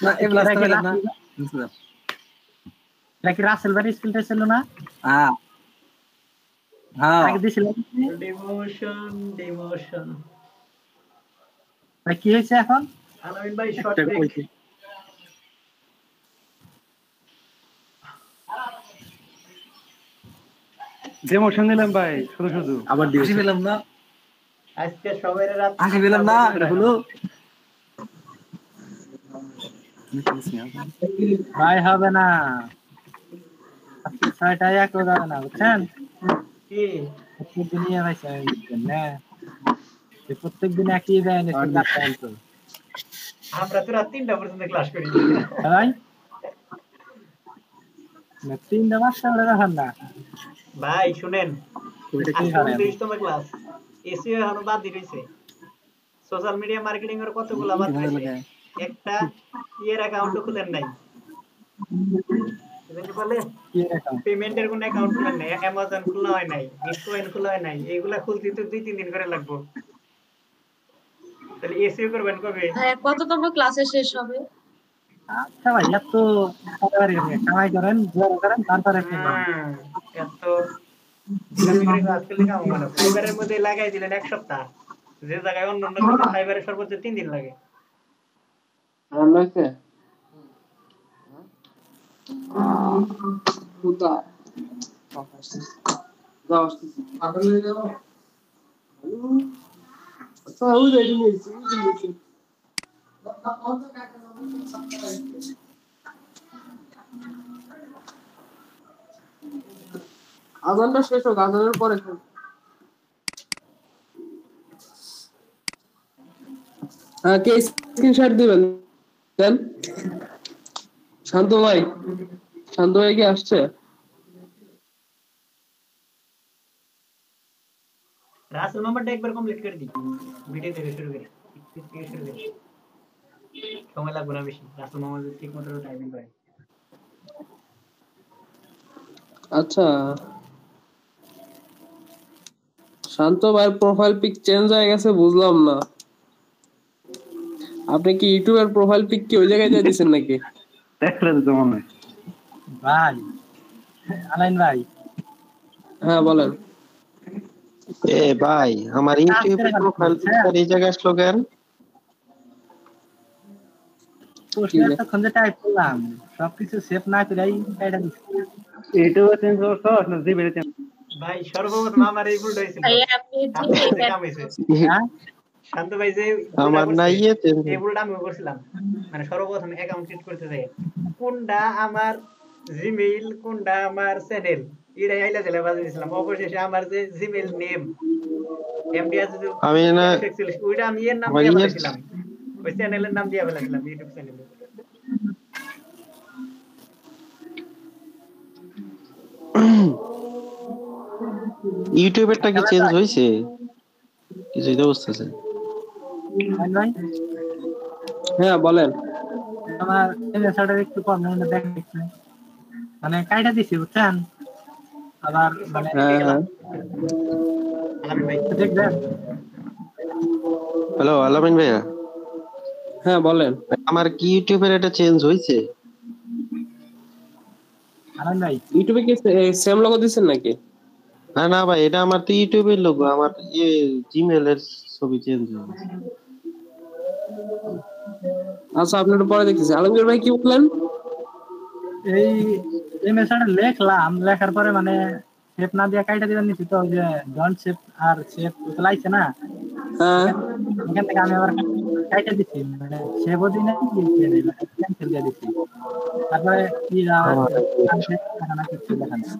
না এগুলা এটা কি আসতে না এটা কি রাসেল ভাই স্কুলটা ছিল না? হ্যাঁ হ্যাঁ আগে দিছিল ডিমোশন ভাই কি হয়েছে এখন? আলামিন ভাই শর্ট একটা ব্রেক কইছি। ডেমোশন নিলাম ভাই শুধু শুধু। আবার দিয়েছি পেলাম না আজকে সবাই রাত আগে পেলাম না এটা হলো ভাই হবে না, আজকে 6টায় এক যাবে না বুঝছেন? কি প্রত্যেক দিনই ভাই না প্রত্যেক দিন একই যায় না তো আমরা তো রাত 3টা পর্যন্ত ক্লাস করি ভাই না 3টা বাজতে পারে না। ভাই শুনেন ওইটা কি আজকে হয় 29তম ক্লাস এসিও এখনো বাদ দিয়েছে সোশ্যাল মিডিয়া মার্কেটিং এর কতগুলো বাদ দিয়েছে একটা ইয়ের অ্যাকাউন্টও খুলেন নাই এজন্য বলে কি রকম পেমেন্টের কোনো অ্যাকাউন্ট খুলেন নাই অ্যামাজন খোলা হয় নাই বিটকয়েন খোলা হয় নাই এইগুলা খুলতে তো 2-3 দিন করে লাগবে তাহলে এসিও করবেন কবে হ্যাঁ কততম ক্লাসে শেষ হবে? আচ্ছা ভাই এত কামাই করেন জোর করেন তারপরে এত বিলামি করে ক্লাস করলে কাম হবে না ফাইবারের মধ্যে লাগাই দিলেন এক সপ্তাহ যে জায়গায় অন্য অন্য ফাইবারের সর্বোচ্চ 3 দিন লাগে রান্না হয়েছে পুতা যাও আসতেছি আদর নিয়ে যাও আচ্ছা ওই রেডি নিয়েছি আজানটা শেষ হোক আজানের পরে হ্যাঁ কে স্ক্রিনশট দিবেন দেন শান্ত ভাই কি আসছে রাসেল মোহাম্মদটা একবার কমপ্লিট করে দিই ভিডিও থেকে শুরু করে সময় লাগবে না বেশি রাসেল মোহাম্মদ ঠিক মতো টাইমিং করে আচ্ছা শান্ত ভাইয়ের প্রোফাইল পিক চেঞ্জ হয়ে গেছে বুঝলাম না আপনি কি ইউটিউবের প্রোফাইল পিক কি ওই জায়গায় দিয়ে দিয়েছেন নাকি দেখলে তো মনে হয় ভাই আলাইন ভাই হ্যাঁ বলেন এ ভাই আমার ইউটিউবে প্রোফাইল পিকচার এই জায়গায় আসলো কেন? প্রশ্ন এতক্ষণ যে টাইপ করলাম সবকিছু সেভ না করেই এটা দিচ্ছি এইটাও চেঞ্জ করছো না জিমেইল চেঞ্জ ভাই সর্বপ্রথম আমার এই ভুলটা হয়েছিল ভাই আপনি আপনার কাম হয়েছে শান্ত ভাই যে আমার নাই এই ভুলটা আমি করছিলাম মানে সর্বপ্রথম অ্যাকাউন্ট ক্রিয়েট করতে যাই কোনটা আমার জিমেইল কোনটা আমার চ্যানেল এটা আইলা দিলে বাজে দিছিলাম অবশেষে আমার যে জিমেইল নেম এমডিআর যদি আমি না ওইটা আমি এর নাম দিয়ে বলেছিলাম ওই চ্যানেলের নাম দিয়ে বলেছিলাম ইউটিউব চ্যানেলে ইউটিউবেরটা কি চেঞ্জ হয়েছে কিছুই তো বুঝতেছে ভাই হ্যাঁ বলেন আমার এমএসআরটা একটু কম মনে দেখেন মানে কাইটা দিছি বুঝছেন আবার মানে আলামিন ভাই দেখবেন হ্যালো আলামিন ভাইয়া হ্যাঁ বলেন আমার কি ইউটিউবের এটা চেঞ্জ হয়েছে? আলামিন ভাই ইউটিউবে কি সেম লোগো দিবেন নাকি না ভাই এটা আমার তো ইউটিউবের লোগো আমার জিমেইল এর ছবি চেঞ্জ হয়েছে আচ্ছা আপনি একটু পরে দেখতেছি আলমগীর ভাই কি বললেন এই এমএসআরটা লেখলাম লেখার পরে মানে শেপ না দিয়ে কাইটা দিবেন নিছি তো ওই যে ডন্ট শেপ আর শেপ লাইছে না হ্যাঁ এখান থেকে আমি আবার কাইটা দিছি মানে শেপও দিই না ক্যান্সেল দিয়ে দিছি তারপরে কি না কিছু লেখা নেই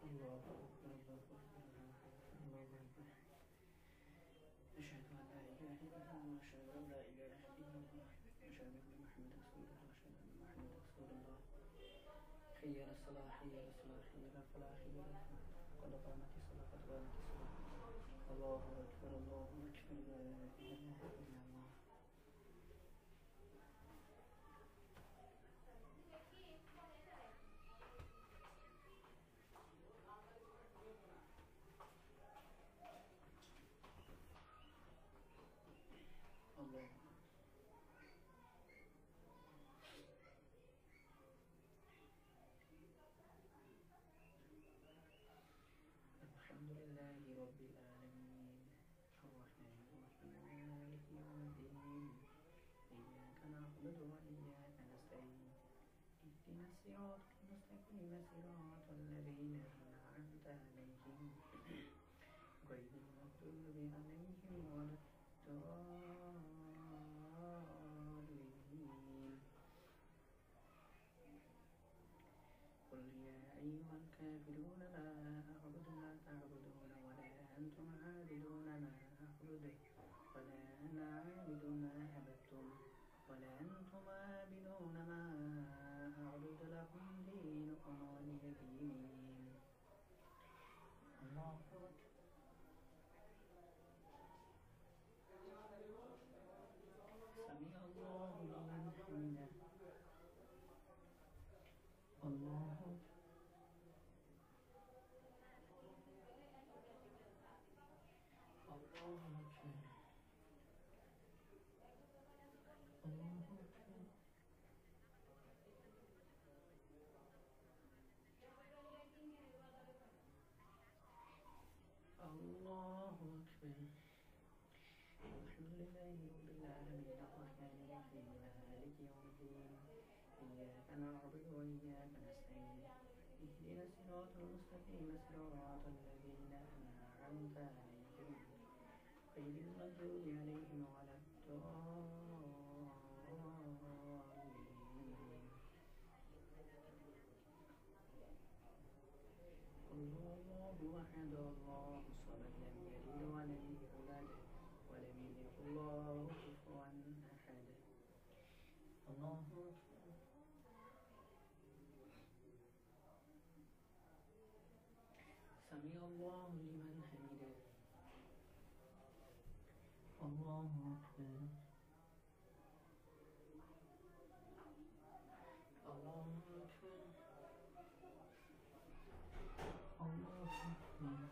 الله أكبر الله أكبر الله أكبر أشهد أن لا إله إلا الله وأشهد أن لا إله إلا الله أشهد أن محمدا رسول الله أشهد أن محمدا رسول الله حي على الصلاة حي على الصلاة حي على الفلاح حي على الفلاح قد قامت الصلاة قد قامت الصلاة الله أكبر الله أكبر لا إله إلا الله الله الحمد لله رب العالمين الرحمن الرحيم مالك يوم الدين إياك نعبد وإياك نستعين اهدنا الصراط المستقيم صراط الذين أنعمت عليهم غير المغضوب عليهم ولا الضالين قل يا أيها الكافرون لا أعبد ما تعبدون ولا أنتم عابدون ما أعبد ولا أنا عابد ما عبدتم ولا أنتم عابدون ما أعبد لكم دينكم ولي دين الله أكبر سمع الله لمن حمده الله الله أكبر الله أكبر الله أكبر الحمد لله رب العالمين الرحمن الرحيم مالك يوم الدين إياك نعبد وإياك نستعين اهدنا الصراط المستقيم صراط الذين أنعمت عليهم غير المغضوب عليهم ولا الضالين قل هو الله أحد الله الصمد لم يلد ولم يولد ولم يكن له كفوا أحد الله أكبر سمع الله لمن حمده الله أكبر الله أكبر الله أكبر الله أكبر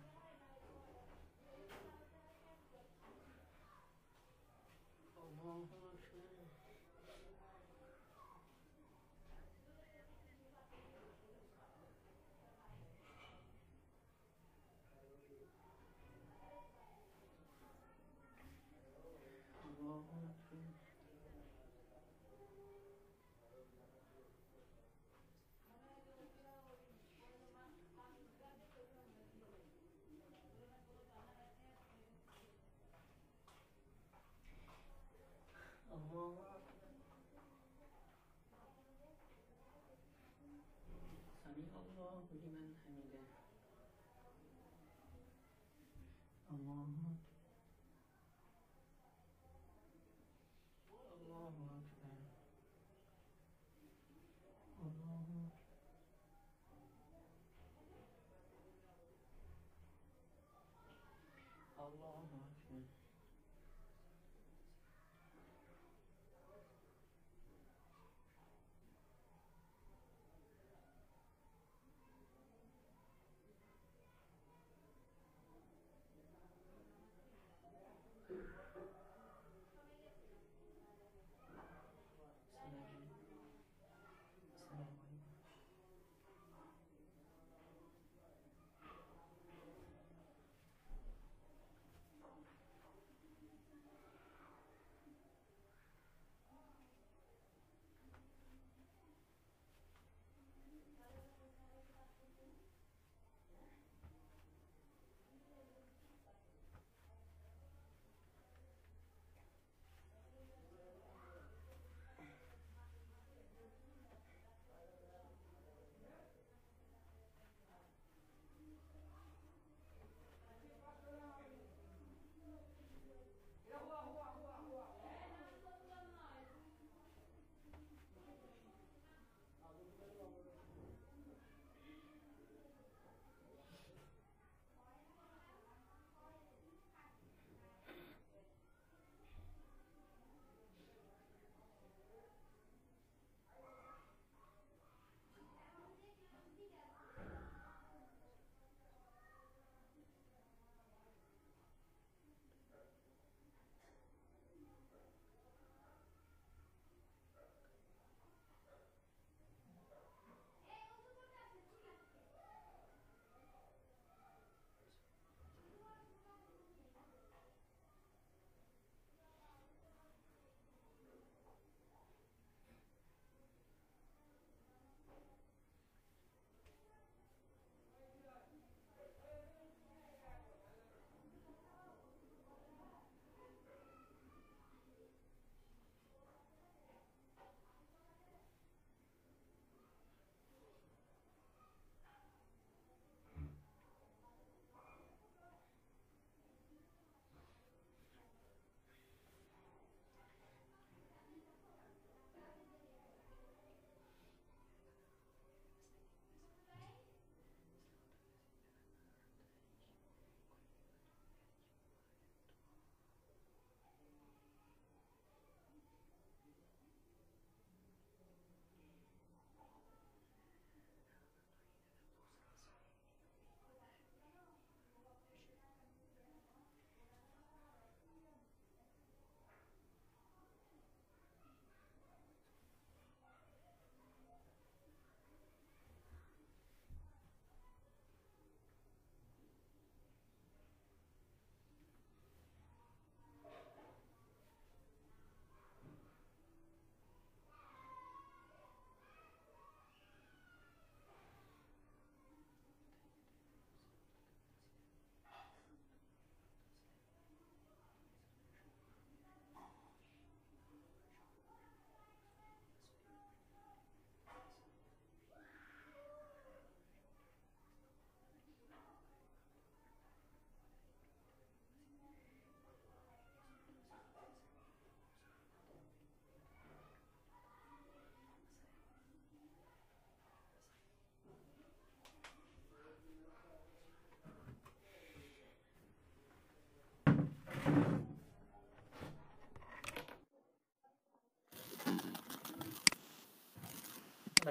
الله أكبر الله أكبر سمع الله لمن حمده الله أكبر الله أكبر الله الله أكبر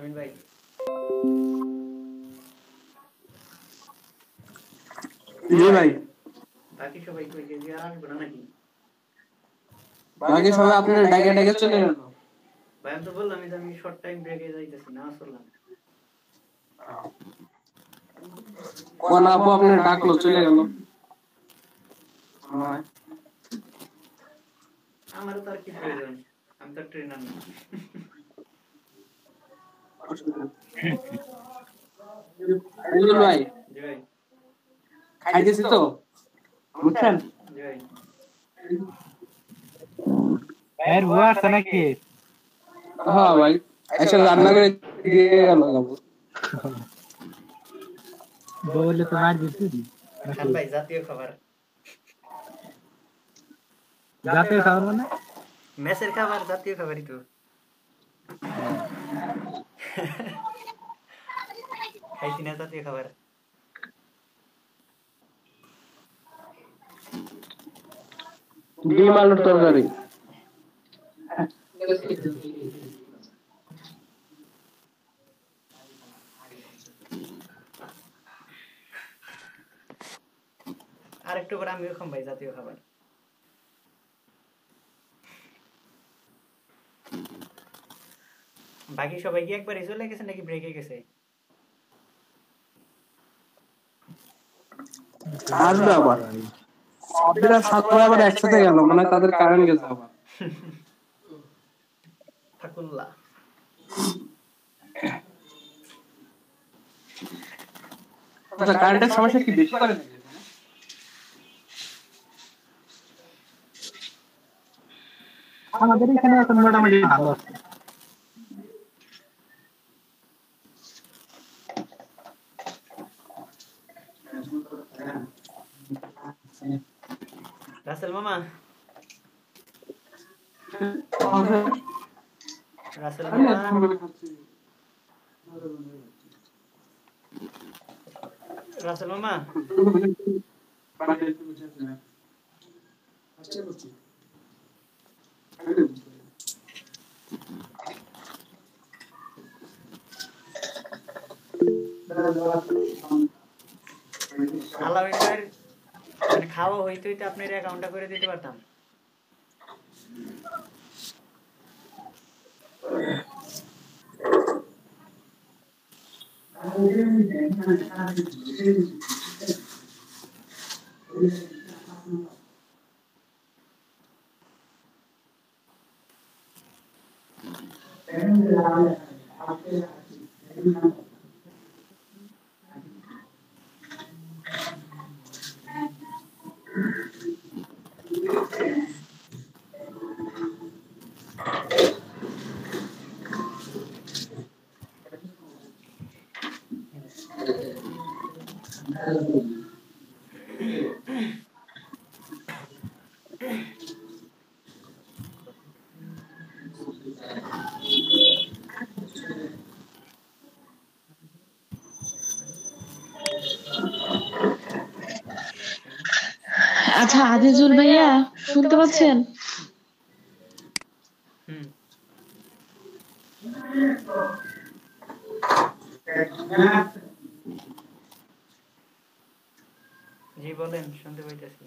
আলামিন ভাই জি ভাই, বাকি সবাই কই গেছে আর আসবে না নাকি? বাকি সবাই আপনার ডাকে ডাকে চলে গেল। ভাই আমি তো বললাম যে আমি শর্ট টাইম ব্রেকে যাইতেছি না আসলাম। কোন আপু আপনার ডাকলো চলে গেল। আমার তো আর কি প্রয়োজন, আমি তো ট্রেনার না। বুঝলেন ভাই, জি ভাই, খাইতেছি তো বুঝছেন। জি ভাই। এর বুয়া আছে নাকি? হ্যাঁ ভাই, এসে রান্না করে দিয়ে গেল। বলে তো মার দিছি। খান ভাই জাতীয় খাবার, জাতীয় খাবার মানে মেসের খাবার জাতীয় খাবারই তো। খাইছি না জাতীয় খাবার। ডিম আলুর তরকারি। আর একটু পরে আমিও খাম ভাই জাতীয় খাবার। বাকি সবাই কি একবারই চলে গেছে নাকি ব্রেকে গেছে? আসবে আবার ওদের ছাত্র আবার একসাথে গেল, মানে তাদের কারেন্ট গেছে আবার। ফাকুল্লাহ আচ্ছা, কারেন্টের সমস্যা কি বেশি করে নাকি? আমাদের এখানে এখন মোটামুটি ভালো আছে। রাসেল মামা, রাসেল মামা, রাসেল মামা, আলামিন ভাইয়ের মানে খাওয়া হইতে হইতে আপনার অ্যাকাউন্টটা করে দিতে পারতাম। আচ্ছা আজিজুল ভাইয়া শুনতে পাচ্ছেন? জি বলেন, শুনতে পাইতেছি।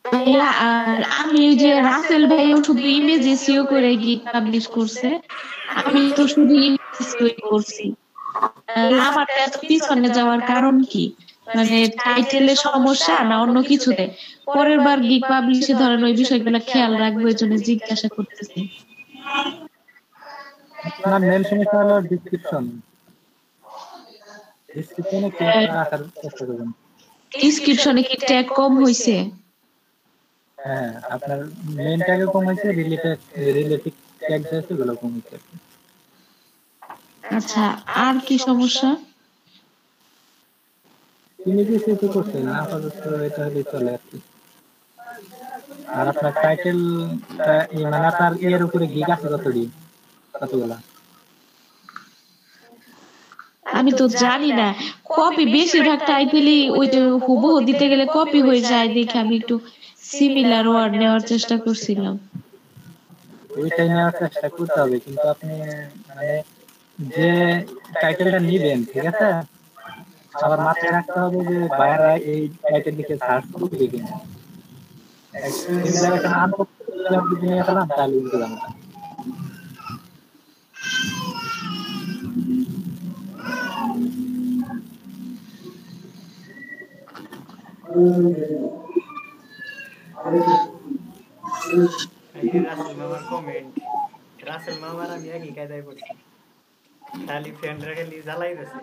ভাইয়া আর আমি ওই যে রাসেল ভাইও শুধু ইমেজ এসইও করে গিগ পাবলিশ করছে, আমি তো শুধু ইমেজ এসইও করছি। আমারটা এত পিছনে যাওয়ার কারণ কি? মানে টাইটেলের সমস্যা না অন্য কিছুতে? পরের বার গিগ পাবলিশে ধরেন ওই বিষয়গুলো খেয়াল রাখবো, এই জন্য জিজ্ঞাসা করতেছি। আপনার মেন সমস্যা হলো ডেসক্রিপশন। ডেসক্রিপশনে কি রাখার চেষ্টা করবেন। ডেসক্রিপশনে কি ট্যাগ কম হইছে? হ্যাঁ, আপনার মেন ট্যাগে কম হয়েছে, রিলেটিভ ট্যাগ আছে গুলো কম হয়েছে। আচ্ছা, আর কি সমস্যা? তিনি কিছু তো করছেন না, আপাতত এটা হলে চলে আর কি। আর আপনার টাইটেলটা মানে আপনার ইয়ের উপরে গিগ আছে কতগুলা? আমি তো জানি না, কপি বেশিরভাগ টাইটেলই ওইটা হুবহু দিতে গেলে কপি হয়ে যায়, দেখে আমি একটু সিমিলার ওয়ার্ড নেওয়ার চেষ্টা করছিলাম। ওইটাই নেওয়ার চেষ্টা করতে হবে, কিন্তু আপনি মানে যে টাইটেলটা নিবেন, ঠিক আছে, আবার মাথায় রাখতে হবে যে বাইরে এই টাইটেল লিখে সার্চ করবে কিনা। সিমিলার একটা আনপপুলার যদি নিয়ে ফেলাম তাহলে কিন্তু ঝামেলা। এই যে রাসেল মামার কমেন্ট, রাসেল মামার আমি একই কায়দায় করছি, খালি ফ্রেন্ডরা খালি জ্বালাই দিছে।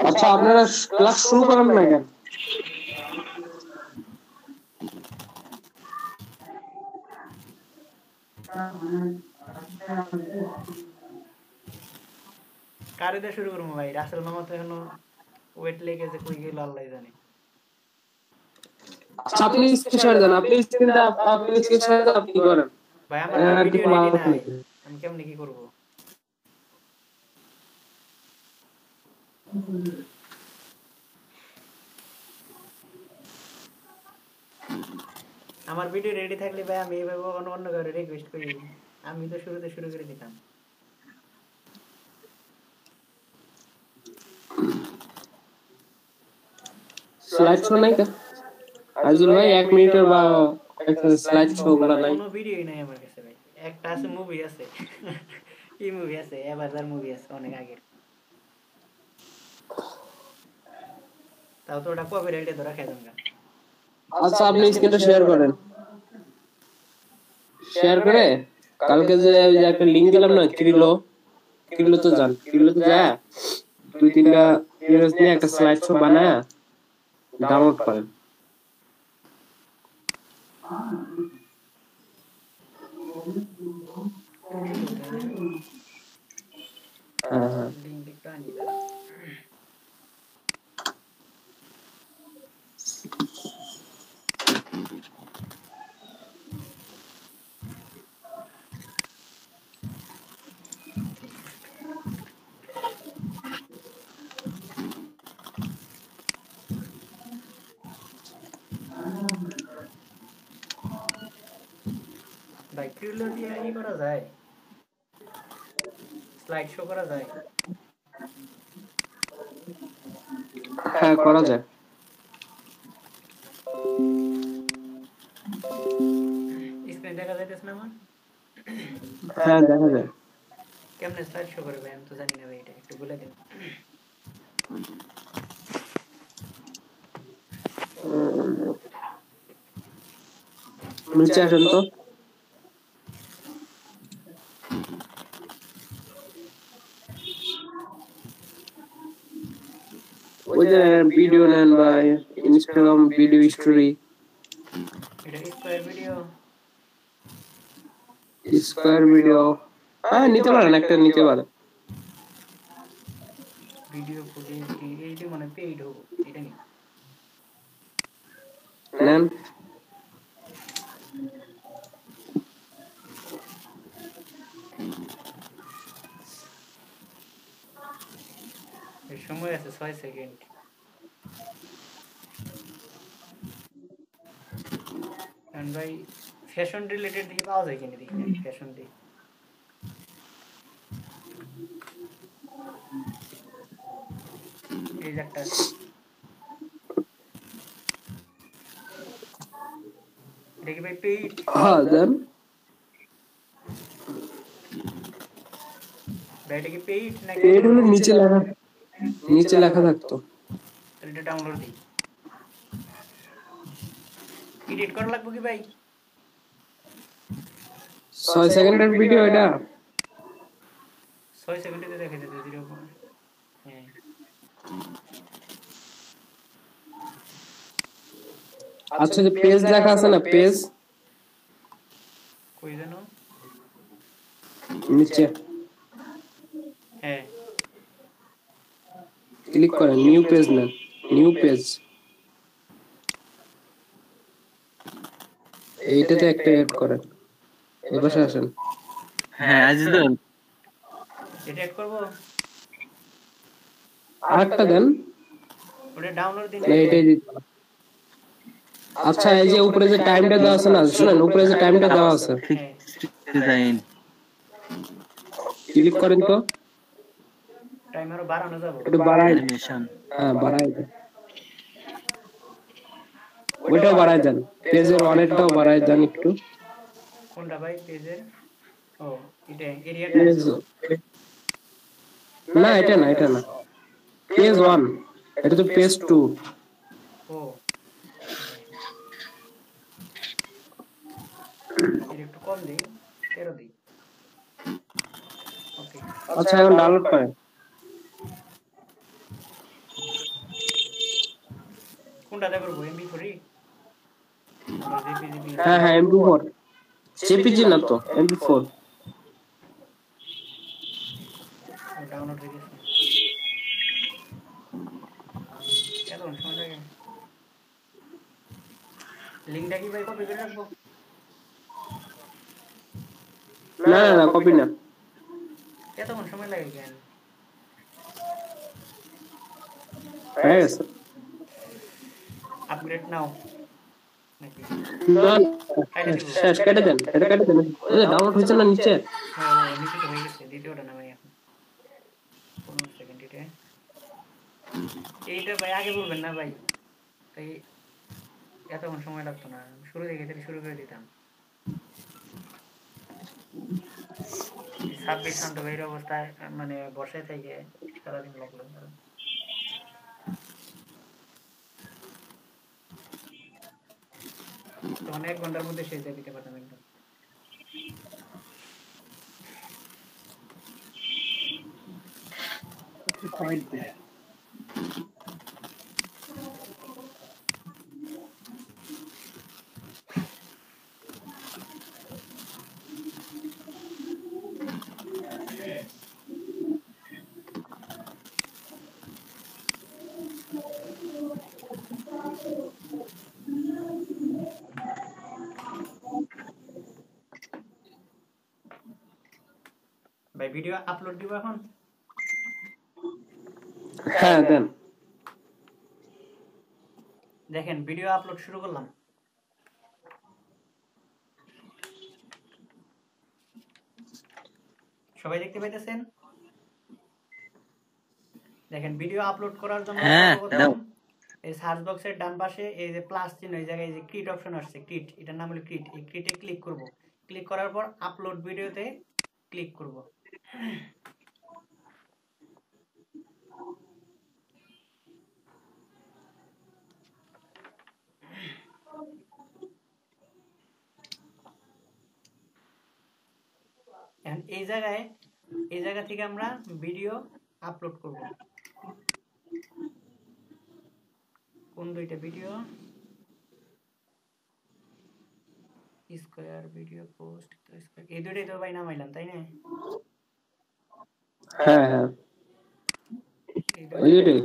আচ্ছা আপনারা ক্লাস শুরু করেন না কেন? কারে দিয়ে শুরু করবো ভাই? রাসেল মামা তো এখনো ওয়েট লেগেছে, কই গেল আল্লাহ জানে। আচ্ছা আপনি স্ক্রিনশট দেন, আপনি স্ক্রিনশট দেন, আপনি করেন ভাই আমার তো ভিডিও রেডি নাই, আমি কেমনে কি করব? আমার ভিডিও রেডি থাকলে ভাই আমি এইভাবে অন্য কাউকে রিকোয়েস্ট করি, আমি তো শুরুতে শুরু করে দিতাম। স্লাইড শো নাই কা আজুল ভাই 1 মিনিটের বা একটা স্লাইড শো গুলো নাই, কোনো ভিডিওই নাই আমার কাছে ভাই। একটা আছে, মুভি আছে, কি মুভি আছে, এভারদার মুভি আছে অনেক আগের, তাও তো ওটা কপিরাইটে ধরা খাই দঙ্গা। আচ্ছা আপনি স্ক্রিনটা শেয়ার করেন, শেয়ার করে কালকে যে একটা লিংক দিলাম না, ক্রিলো তো যান, ক্রিলোতে যা 2-3টা ইমেজ নিয়ে একটা স্লাইড শো বানায় ডাউনলোড করেন। হ্যাঁ লিংক একটু আনি দাঁড়া। ভাই ক্রিলো দিয়ে ই করা যায়, স্লাইড শো করা যায়? হ্যাঁ করা যায়। স্ক্রিন দেখা যাইতেছে না আমার? হ্যাঁ দেখা যায়। কেমনে স্লাইড শো করে ভাই? আমি তো জানি না ভাই, এটা একটু বলে দিন। নিচে আসেন তো, ওই যে ভিডিও নেন বা ইনস্টাগ্রাম ভিডিও স্টোরি, এটা স্কয়ার ভিডিও, হ্যাঁ নিতে পারেন, একটা নিতে পারেন। ভিডিও ফুটেজ এইটা মানে পেইড হবে, এটা নি নেন। এর সময় আছে 6 সেকেন্ড। কারণ ভাই ফ্যাশন রিলেটেড দিকে পাওয়া যায় কিনা দেখি, ফ্যাশন দিকে এই যে একটা দেখি ভাই পেইড। হ্যাঁ দেন। ভাই এটা কি পেইড নাকি? পেইড হলে নিচে লেখা থাকতো। এটা ডাউনলোড দিই, এডিট করা লাগবে কি ভাই? 6 সেকেন্ডের ভিডিও এটা, 6 সেকেন্ডে দেখা যেতে 0 হ্যাঁ। আচ্ছা যে পেজ দেখা আছে না, পেজ কই জানো নিচে, হ্যাঁ ক্লিক করেন, নিউ পেজ নেন, নিউ পেজ, এইটাতে একটা এড করেন, এবার আসেন। হ্যাঁ আজিজুল, এটা অ্যাড করব, আরেকটা দেন, ওটা ডাউনলোড দিন। না এটাই দিতে। আচ্ছা এই যে উপরে যে টাইমটা দেওয়া আছে না, শুনেন উপরে যে টাইমটা দেওয়া আছে, হ্যাঁ ডিজাইন ক্লিক করেন তো, টাইম আরো বাড়ানো যাবে। একটু বাড়াই, অ্যানিমেশন হ্যাঁ বাড়াই দেন, ওইটাও বাড়াই দেন, পেজের অনেকটাও বাড়াই দেন একটু। কোনটা ভাই পেজের? ও এটা এরিয়াটা। পেজ না, এটা না, এটা না, পেজ 1, এটা তো পেজ 2। ও এর একটু কম দিই, 13 দিই। ওকে আচ্ছা এখন ডাউনলোড করেন। কোনটাতে করব? MP4 JPG? হ্যাঁ হ্যাঁ MP4, জেপিজি না তো MP4। ডাউনলোড হয়ে গেছে। এতক্ষণ সময় লাগে? লিঙ্কটা কি ভাই কপি করে রাখবো? না না না, কপি না, এতক্ষণ সময় লাগে কেন? হয়ে গেছে। আপগ্রেড নাও নাকি? না শেষ, কেটে দেন, এটা কেটে দেন, ওই যে ডাউনলোড হয়েছে না নিচে। হ্যাঁ নিচে তো হয়ে গেছে, দ্বিতীয়টা না ভাই এখন 15 সেকেন্ড। এইটা ভাই আগে বলবেন না ভাই, তাই এতক্ষণ সময় লাগতো না, শুরু থেকে তাহলে শুরু করে দিতাম। 26 শান্ত ভাইয়ের অবস্থায় মানে বর্ষায় থেকে সারাদিন লাগলো। তখন 1 ঘন্টার মধ্যে শেষ দিয়ে দিতে পারতাম একদম। ভাই ভিডিও আপলোড দিব এখন? হ্যাঁ দেন। দেখেন ভিডিও আপলোড শুরু করলাম। সবাই দেখতে পাইতেছেন? দেখেন ভিডিও আপলোড করার জন্য সর্বপ্রথম এই সার্চ বক্সের ডান পাশে এই যে প্লাস চিহ্ন, এই জায়গায় যে ক্রিট অপশন আসছে, ক্রিট, এটার নাম হলো ক্রিট। এই ক্রিটে ক্লিক করব, ক্লিক করার পর আপলোড ভিডিওতে ক্লিক করব। এখন এই জায়গা থেকে আমরা ভিডিও আপলোড করব। কোন দুইটা ভিডিও? স্কয়ার ভিডিও পোস্ট, এই দুইটাই তো ভাই নামাইলাম তাই না? হ্যাঁ হ্যাঁ এই দুইটাই,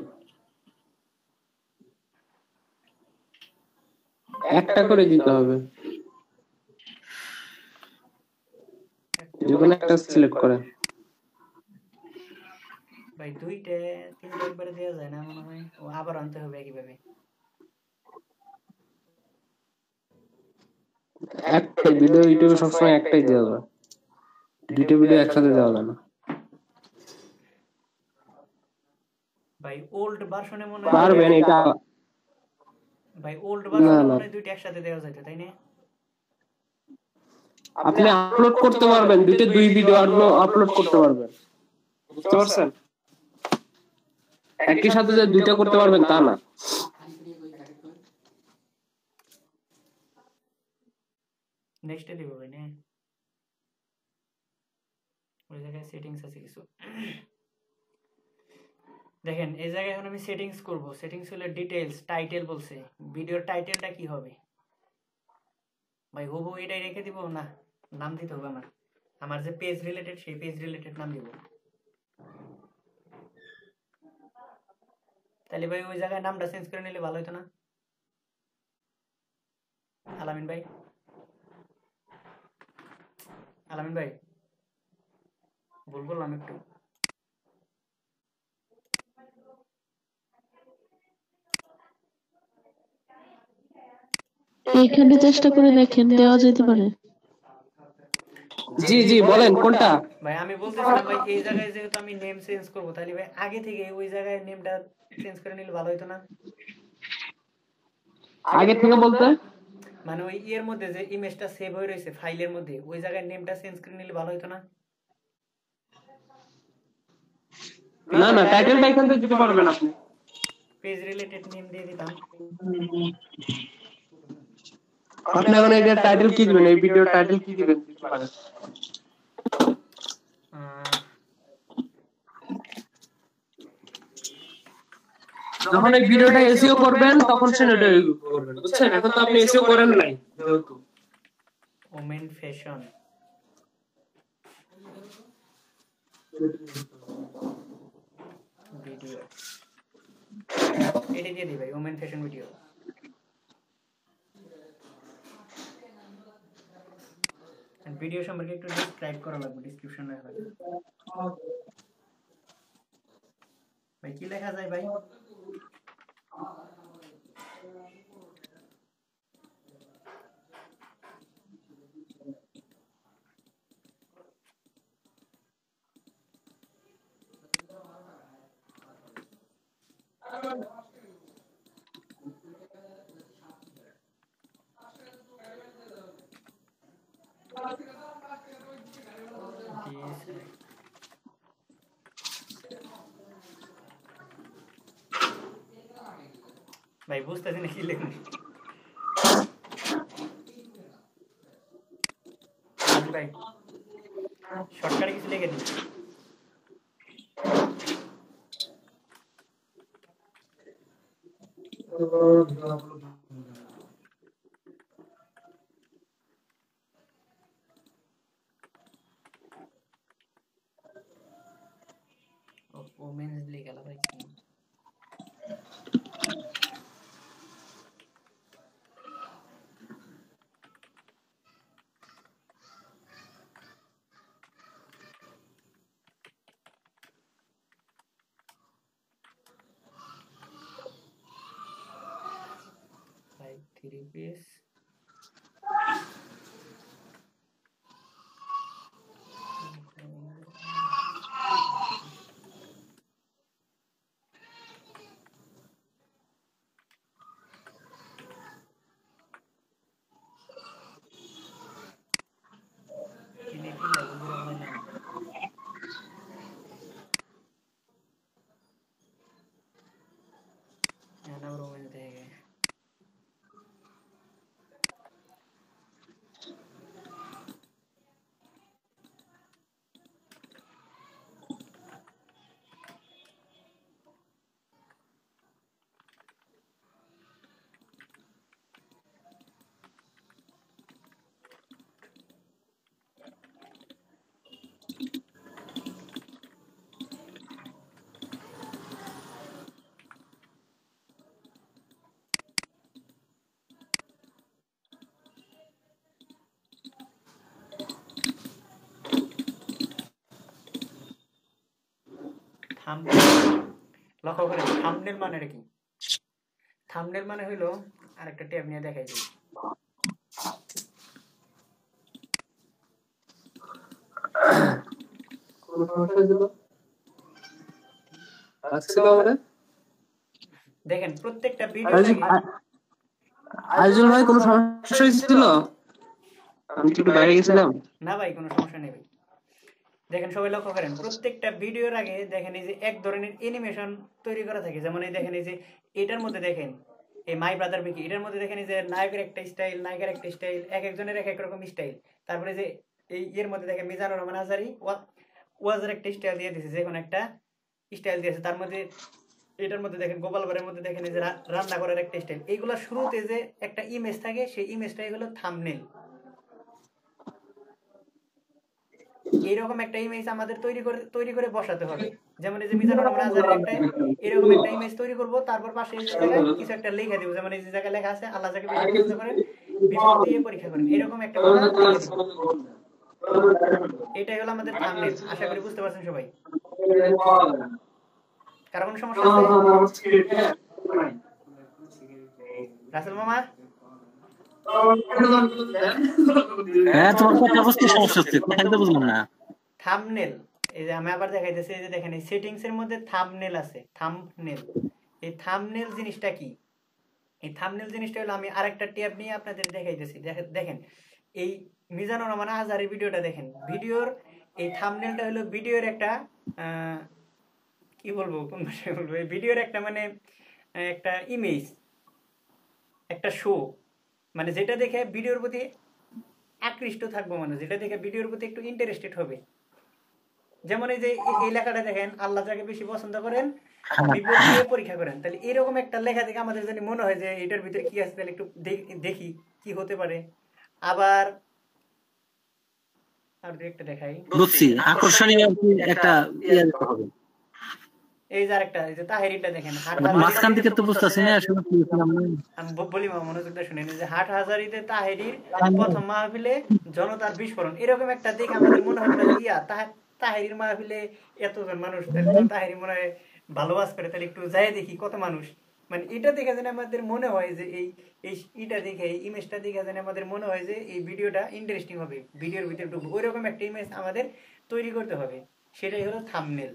একটা করে দিতে হবে, যেকোনো একটা সিলেক্ট করেন। ভাই দুইটা তিনটা একবারে দেওয়া যায় না মনে হয়, ও আবার আনতে হবে একইভাবে। একটা ভিডিও ইউটিউবে সবসময় একটাই দেওয়া যায়, দুটো ভিডিও একসাথে দেওয়া যায় না। ভাই ওল্ড ভার্সনে মনে হয় পারবেন এটা, ভাই ওল্ড ভার্সনে মনে হয় দুইটা একসাথে দেওয়া যায় তাই না? আপনি আপলোড করতে পারবেন, দুই ভিডিও আপলোড করতে পারবেন, বুঝতে পারছেন? একই সাথে যে দুইটা করতে পারবেন তা না। নেক্সটে দিব ভাই না, ওই জায়গায় সেটিংস আছে কিছু। দেখেন এই জায়গায় এখন আমি সেটিংস করব। সেটিংস হলো ডিটেইলস, টাইটেল বলছে, ভিডিওর টাইটেলটা কি হবে ভাই? হুবহু এটাই রেখে দিব না, নাম দিতে হবে না, আমার যে পেজ রিলেটেড সেই পেজ রিলেটেড নাম দিব। তাহলে ভাই ওই জায়গায় নামটা চেঞ্জ করে নিলে ভালো হতো না? আলামিন ভাই, আলামিন ভাই ভুল বললাম একটু। এখানে চেষ্টা করে দেখেন, দেওয়া যেতে পারে। জি জি বলেন কোনটা? ভাই আমি বলতেছিলাম ভাই এই জায়গায় যেহেতু আমি নেম চেঞ্জ করবো, তাহলে ভাই আগে থেকে ওই জায়গায় নেমটা চেঞ্জ করে নিলে ভালো হতো না? আগে থেকে বলতে মানে ওই এর মধ্যে যে ইমেজটা সেভ হয়ে রয়েছে ফাইলের মধ্যে, ওই জায়গায় নেমটা চেঞ্জ করে নিলে ভালো হতো না? না না, টাইটেলটা এখান থেকে দিতে পারবেন আপনি। পেজ রিলেটেড নেম দিয়ে দিতাম। আপনি এখন এই টাইটেল কি দিবেন, এই ভিডিও টাইটেল কি দিবেন দিতে পারেন। যখন এই ভিডিওটা এসইও করবেন তখন সেটা করবেন, বুঝছেন? এখন তো আপনি এসইও করেন নাই যেহেতু। ওমেন ফ্যাশন ভিডিও, এটা দিয়ে দিই ভাই, ওমেন ফ্যাশন ভিডিও। ভিডিও সম্পর্কে একটু ডেসক্রাইব করা লাগবে, ডেসক্রিপশন লেখা লাগবে। ভাই কি লেখা যায় ভাই? ভাই বুঝতেছি না কি লেখুন। ভাই শর্টকাটে কিছু লিখে দিন। ওমেন্স লিখে গেল ভাই। Like 3 piece. লক্ষ্য করেন থাম্বনেল মানে কি? থাম্বনেল মানে হইলো আরেকটা ট্যাব নিয়ে দেখাই দিই। দেখেন প্রত্যেকটা ভিডিও আইজুল ভাই কোনো সমস্যা হয়েছিল? আমি একটু বাইরে গেছিলাম। না ভাই কোনো সমস্যা নেই ভাই। দেখেন সবাই লক্ষ্য করেন প্রত্যেকটা ভিডিওর আগে দেখেন এই যে এক ধরনের অ্যানিমেশন তৈরি করা থাকে। যেমন এই দেখেন এই যে এটার মধ্যে দেখেন এই মাই ব্রাদার বিকি, এটার মধ্যে দেখেন এই যে নায়কের একটা স্টাইল, নায়িকার একটা স্টাইল, এক একজনের এক এক রকম স্টাইল। তারপরে যে এই এর মধ্যে দেখেন মিজানুর রহমান আজারি ওয়াজের একটা স্টাইল দিয়ে দিয়েছে, যে কোনো একটা স্টাইল দিয়েছে। তার মধ্যে এটার মধ্যে দেখেন গোপাল ভাড়ের মধ্যে দেখেন এই যে রান্না করার একটা স্টাইল। এইগুলা শুরুতে যে একটা ইমেজ থাকে সেই ইমেজটাই হলো থাম্বনেল। এরকম একটা ইমেজ আমাদের তৈরি করে বসাতে হবে। যেমন এই যে মিজানুর রহমান আজহারের একটা এরকম একটা ইমেজ তৈরি করব, তারপর পাশে এই জায়গায় কিছু একটা লেখা দেব, যেমন এই যে জায়গায় লেখা আছে আল্লাহ যাকে বেশি পছন্দ করেন বিফল দিয়ে পরীক্ষা করেন, এরকম একটা কথা লিখে দেব। এটাই হলো আমাদের থাম্বনেল। আশা করি বুঝতে পারছেন সবাই। কারো কোনো সমস্যা আছে? রাসেল মামা হ্যাঁ, তোমার কথা বুঝতে সমস্যা হচ্ছে, কথাই তো বুঝলাম না। থাম্বনেল, এই যে আমি আবার দেখাইতেছি, এই যে দেখেন এই সেটিংস এর মধ্যে থাম্বনেল আছে, থাম্বনেল। এই থাম্বনেল জিনিসটা কি? এই থাম্বনেল জিনিসটা হলো, আমি আরেকটা ট্যাব নিয়ে আপনাদের দেখাইতেছি। দেখেন এই মিজানুর রহমান আজহারের ভিডিওটা দেখেন, ভিডিওর এই থাম্বনেলটা হলো ভিডিওর একটা কি বলবো, কোন ভাষায় বলবো, এই ভিডিওর একটা মানে একটা ইমেজ, একটা শো, মানে যেটা দেখে ভিডিওর প্রতি আকৃষ্ট থাকবো মানুষ, যেটা দেখে ভিডিওর প্রতি একটু ইন্টারেস্টেড হবে। যেমন এই যে এই লেখাটা দেখেন, আল্লাহ যাকে বেশি পছন্দ করেন বিপদ দিয়ে পরীক্ষা করেন। তাহলে এরকম একটা লেখা দেখে আমাদের যদি মনে হয় যে এটার ভিতরে কি আছে, তাহলে একটু দেখি কি হতে পারে। আবার আর একটা দেখাই, বুঝছি, আকর্ষণীয় একটা হবে। এই যে আরেকটা, এই যে তাহেরিটা দেখেন, মাঝখান থেকে তো বুঝতেছি না আসলে কি আমি বলি মনোযোগটা শুনেন। যে হাটহাজারীতে তাহেরির প্রথম মাহফিলে জনতার বিস্ফোরণ, এরকম একটা দেখে আমাদের মনে হয় না ইয়া তাহেরির মাহফিলে এতজন মানুষ, তাহেরি মনে হয় ভালো বাস করে, তাহলে একটু যাই দেখি কত মানুষ। মানে এটা দেখে যেন আমাদের মনে হয় যে এই ইটা দেখে, এই ইমেজটা দেখে যেন আমাদের মনে হয় যে এই ভিডিওটা ইন্টারেস্টিং হবে, ভিডিওর ভিতরে ঢুকবো, ওইরকম একটা ইমেজ আমাদের তৈরি করতে হবে। সেটাই হলো থাম্বনেল।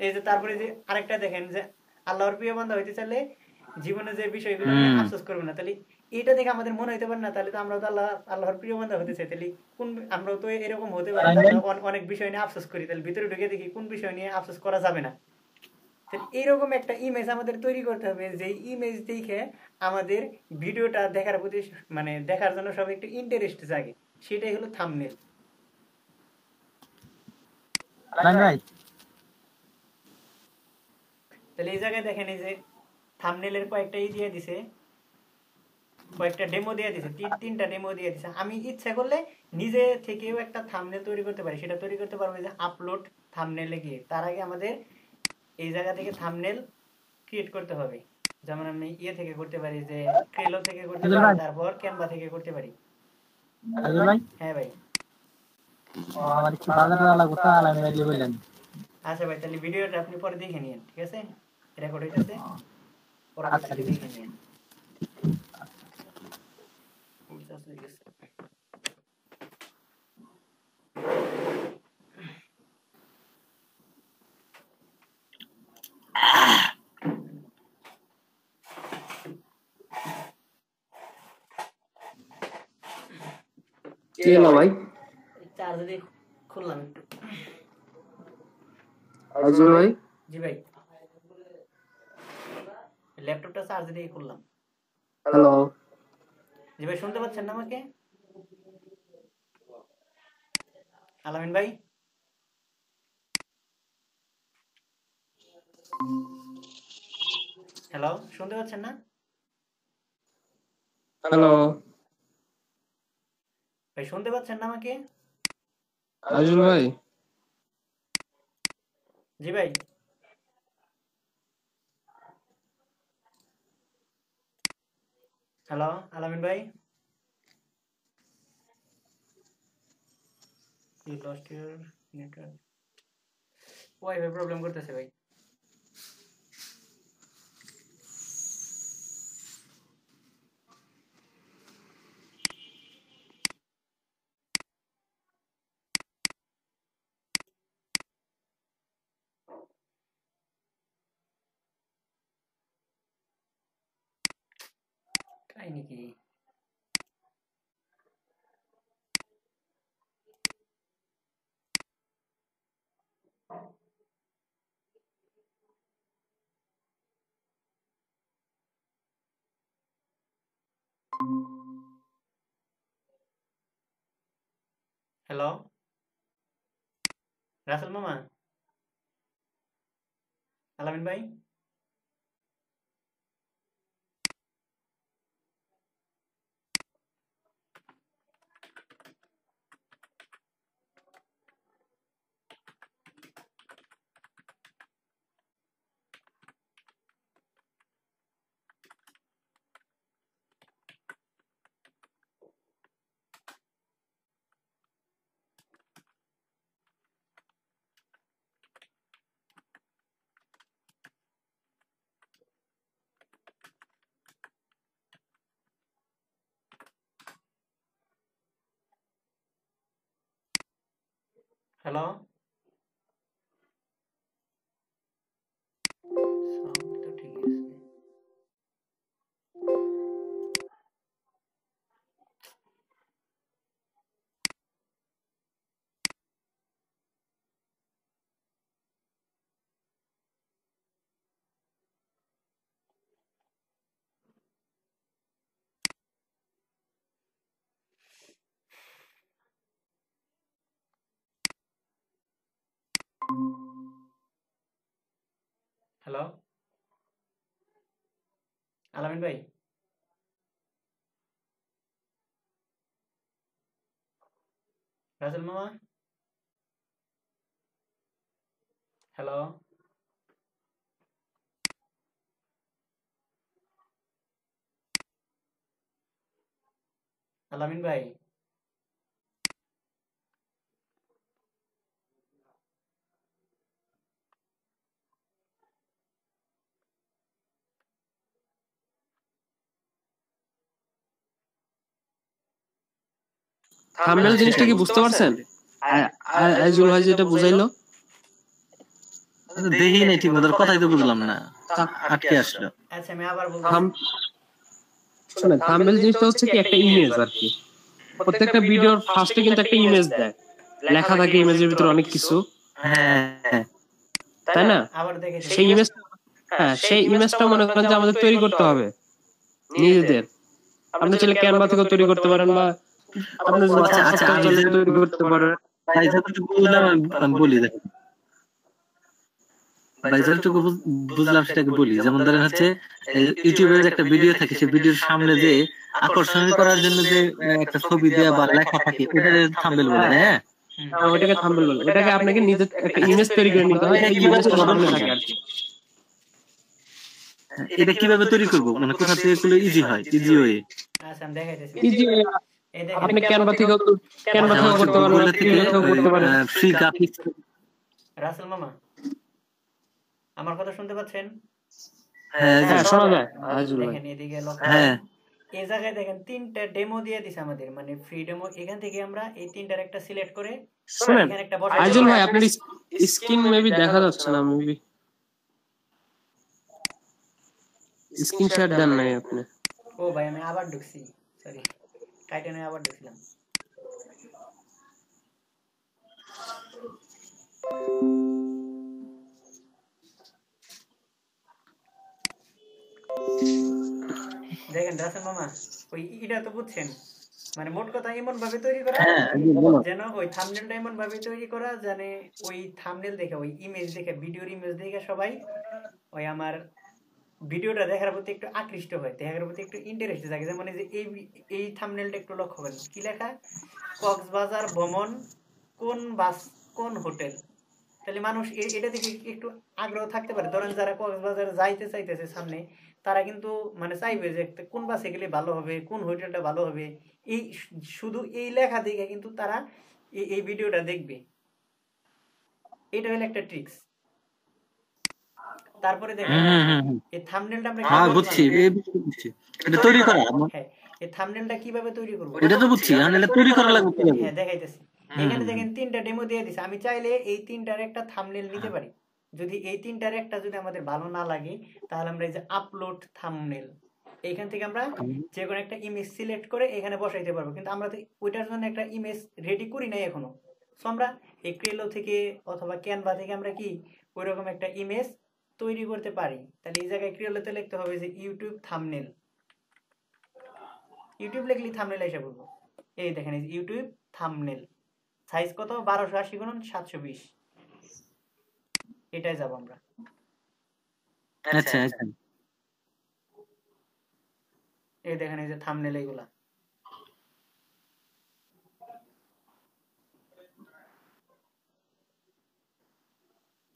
এই যে তারপরে যে আরেকটা দেখেন, যে আল্লাহর প্রিয় বান্দা হইতে চাইলে জীবনে যে বিষয়গুলো নিয়ে আফসোস করবে না, তাহলে এটা দেখে আমাদের মনে হইতে পারে না, তাহলে তো আমরা তো আল্লাহর প্রিয় বান্দা হতে চাই, তাহলে কোন আমরাও তো এরকম হতে পারি, অনেক বিষয় নিয়ে আফসোস করি, তাহলে ভিতরে ঢুকে দেখি কোন বিষয় নিয়ে আফসোস করা যাবে না। এইরকম একটা ইমেজ আমাদের তৈরি করতে হবে, যে ইমেজ দেখে আমাদের ভিডিওটা দেখার প্রতি মানে দেখার জন্য সব একটু ইন্টারেস্ট জাগে, সেটাই হলো থাম্বনেল। তাহলে এই জায়গায় দেখেন, এই যে থাম্বনেলের কয়েকটা দিয়ে দিছে, কয়েকটা ডেমো দিয়ে দিছে, তিনটা ডেমো দিয়ে দিছে। আমি ইচ্ছা করলে নিজে থেকেও একটা থাম্বনেল তৈরি করতে পারি, সেটা তৈরি করতে পারবো যে আপলোড থাম্বনেলে গিয়ে। তার আগে আমাদের এই জায়গা থেকে থাম্বনেল ক্রিয়েট করতে হবে। যেমন আমি থেকে করতে পারি, যে ট্রেলো থেকে করতে পারি, তারপর ক্যানভা থেকে করতে পারি। হ্যাঁ ভাই, আচ্ছা ভাই, তাহলে ভিডিওটা আপনি পরে দেখে নিন, ঠিক আছে? রেকর্ড হইতেছে, পরে দেখে নিন। কি হলো ভাই? চার্জ দিয়ে খুললাম একটু। আজল ভাই? জি ভাই, ল্যাপটপটা চার্জ দিয়ে খুললাম। হ্যালো, জি ভাই, শুনতে পাচ্ছেন না আমাকে? আলামিন ভাই, হ্যালো, শুনতে পাচ্ছেন না? হ্যালো ভাই, শুনতে পাচ্ছেন না আমাকে? আজল ভাই? জি ভাই, হ্যালো আলামিন ভাই, you lost your network, wifi problem করতেছে ভাই। তাই নাকি? হ্যালো রাসেল মামা, আলামিন ভাই, হ্যালো সাউন্ড তো ঠিক আছে হ্যালো আলামিন ভাই রাসেল মামা হ্যালো আলামিন ভাই থাম্বনেল জিনিসটা কি বুঝতে পারছেন? আইজুল ভাই যেটা বুঝাইলো দেখি নাই ঠিক মতো কথাই তো বুঝলাম না আটকে আসলো আচ্ছা আমি আবার বলছি শুনেন থাম্বনেল জিনিসটা হচ্ছে কি একটা ইমেজ আর কি প্রত্যেকটা ভিডিওর ফার্স্টে কিন্তু একটা ইমেজ দেয় লেখা থাকে ইমেজের ভিতরে অনেক কিছু হ্যাঁ তাই না আবার দেখে সেই ইমেজ সেই ইমেজটা মনে করেন যে আমাদের তৈরি করতে হবে নিজেদের আপনি চাইলে ক্যানভা থেকে তৈরি করতে পারেন বা আপনি যদি আচ্ছা চাইলে তৈরি করতে পারেন ভাই যতটুকু বুঝলাম আমি বলি দেখেন ভাই যতটুকু বুঝলাম সেটাকে বলি যেমন ধরেন হচ্ছে ইউটিউবের একটা ভিডিও থাকে সেই ভিডিওর সামনে যে আকর্ষণীয় করার জন্য যে একটা ছবি দেওয়া বা লেখা থাকে ওটাকে থাম্বনেল বলে হ্যাঁ ওটাকে থাম্বনেল বলে ওটাকে আপনাকে নিজে একটা ইমেজ তৈরি করে নিতে হয় এই ইমেজটা সামনে থাকে আর কি এটা কিভাবে তৈরি করব মানে কোথা থেকে করলে ইজি হয় ইজি ওয়ে আচ্ছা আমি দেখাইতেছি ইজি আপনি ক্যানভা থেকে করতে পারেন গুগল থেকে করতে পারেন ফ্রি গ্রাফিক্স রাসেল মামা আমার কথা শুনতে পাচ্ছেন হ্যাঁ শোনা যায় আইজুল ভাই দেখেন এদিকে হ্যাঁ এই জায়গায় দেখেন তিনটা ডেমো দিয়ে দিছে আমাদের মানে ফ্রি ডেমো এখান থেকে আমরা এই তিনটার একটা সিলেক্ট করে শুনেন এখানে একটা বসাই আইজুল ভাই আপনার স্ক্রিন মেবি দেখা যাচ্ছে না মেবি স্ক্রিনশট দেন নাই আপনি ও ভাই আমি আবার ঢুকছি সরি কাইটে নয় আবার ঢুকছিলাম দেখেন রাসেল মামা ওই এটা তো বুঝছেন মানে মোট কথা এমন ভাবে তৈরি করা যেন ওই থাম্বনেলটা এমন ভাবে তৈরি করা জানে ওই থাম্বনেল দেখে ওই ইমেজ দেখে ভিডিওর ইমেজ দেখে সবাই ওই আমার ভিডিওটা দেখার প্রতি একটু আকৃষ্ট হয় দেখার প্রতি একটু ইন্টারেস্ট থাকে যেমন এই যে এই থাম্বনেলটা একটু লক্ষ্য করেন কি লেখা কক্সবাজার ভ্রমণ কোন বাস কোন হোটেল তাহলে মানুষ এটা থেকে একটু আগ্রহ থাকতে পারে ধরেন যারা কক্সবাজার যাইতে চাইতেছে সামনে তারা কিন্তু মানে চাইবে যে কোন বাসে গেলে ভালো হবে কোন হোটেলটা ভালো হবে এই শুধু এই লেখা দেখে কিন্তু তারা এই ভিডিওটা দেখবে এটা হলো একটা ট্রিক্স তারপরে দেখেন এই থাম্বনেলটা আমরা হ্যাঁ বুঝছি এটা তৈরি করা হ্যাঁ এই থাম্বনেলটা কিভাবে তৈরি করব এটা তো বুঝছি মানে তৈরি করা লাগবে হ্যাঁ দেখাইতেছি এখানে দেখেন তিনটা ডেমো দিয়ে দিছে আমি চাইলে এই তিনটার একটা থাম্বনেল নিতে পারি যদি এই তিনটার একটা যদি আমাদের ভালো না লাগে তাহলে আমরা এই যে আপলোড থাম্বনেল এইখান থেকে আমরা যে কোনো একটা ইমেজ সিলেক্ট করে এখানে বসাইতে পারবো কিন্তু আমরা তো ওইটার জন্য একটা ইমেজ রেডি করি নাই এখনো সো আমরা এই ক্রেলো থেকে অথবা ক্যানভা থেকে আমরা কি ওইরকম একটা ইমেজ তৈরি করতে পারি তাহলে এই জায়গায় ক্রেলোতে লিখতে হবে যে ইউটিউব থাম্বনেল ইউটিউব লিখলে থাম্বনেল এসে বলবো এই দেখেন এই ইউটিউব থাম্বনেল সাইজ কত 1280x720 এটাই যাব আমরা আচ্ছা আচ্ছা এই দেখেন এই যে থাম্বনেল এগুলা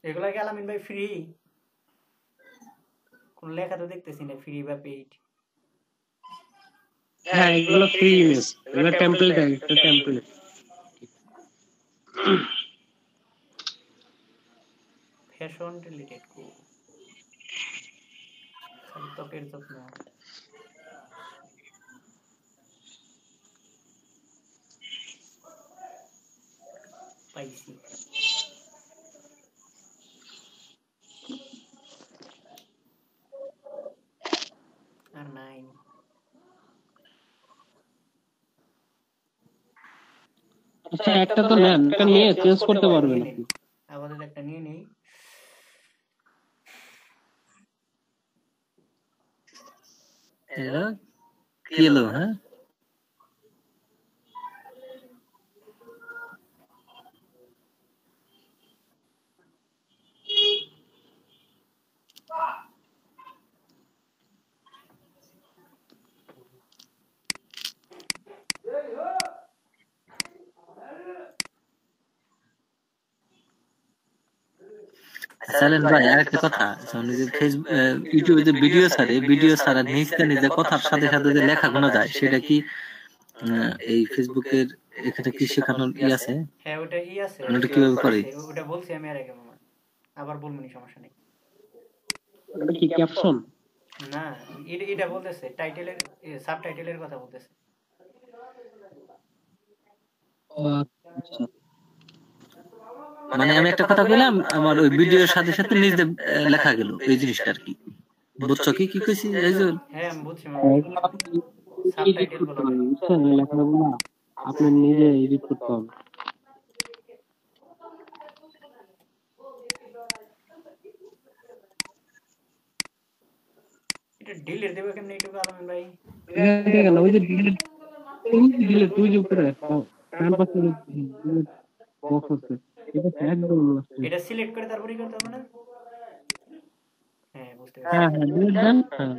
এগুলা কি আলামিন ভাই ফ্রি কোন লেখা তো দেখতেছি না ফ্রি বা পেইড হ্যাঁ এগুলো ফ্রি ইমেজ এগুলো টেমপ্লেট একটা টেমপ্লেট ফ্যাশন রিলেটেড কো ত্বকের যত্ন পাইছি আর নাই আচ্ছা একটা তো নেন, একটা নিয়ে চেঞ্জ করতে পারবেন আপনি। আমাদের একটা নিয়ে নেই এলো কি এলো হ্যাঁ সাইলেন্ট ভাই আরেকটা কথা সামনে যে ফেসবুক ইউটিউবে যে ভিডিও ছাড়া নিজে কথার সাথে সাথে যে লেখা গোনা যায় সেটা কি এই ফেসবুকের এখানে কি শেখানোর ই আছে হ্যাঁ ওটা আছে ওটা কিভাবে করে ওটা বলছি আমি আর আগে মামা আবার বলবো নি সমস্যা নেই এটা কি ক্যাপশন না এটা বলতেছে টাইটেলের সাবটাইটেলের কথা বলতেছে আচ্ছা মানে আমি একটা কথা বললাম আমার ওই ভিডিওর সাথে সাথে নিজে লেখা গেল এই জিনিসটা আর কি বুঝছো কি কি কইছি এইজন হ্যাঁ আমি বুঝছি এডিট করতে হবে বুঝছেন লেখাগুলো আপনি নিজে এডিট করতে হবে এটা ডিলিট দেব কেমনে ইউটিউবে আলমিন ভাই দেখেন ওই যে ডিলিট তুই যে উপরে ক্যাম্পাসে বক্স আছে এটা একদম এটা সিলেক্ট করে তারপরে করতে হবে না হ্যাঁ বুঝতে পারছি হ্যাঁ ডিলিট দেন হ্যাঁ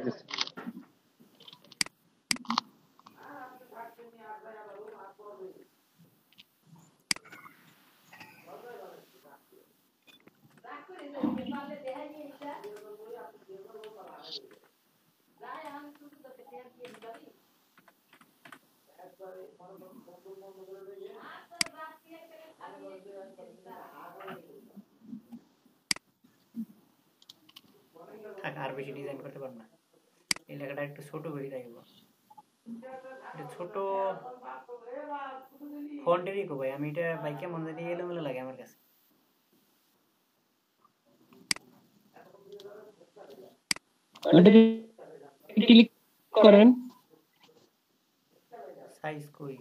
আর বেশি ডিজাইন করতে পারবো না এই লেখাটা একটু ছোট করে রাখবো এটা ছোট ফন্টেরই কো ভাই আমি এটা ভাই কেমন জানি এলোমেলো লাগে আমার কাছে ক্লিক করেন সাইজ কই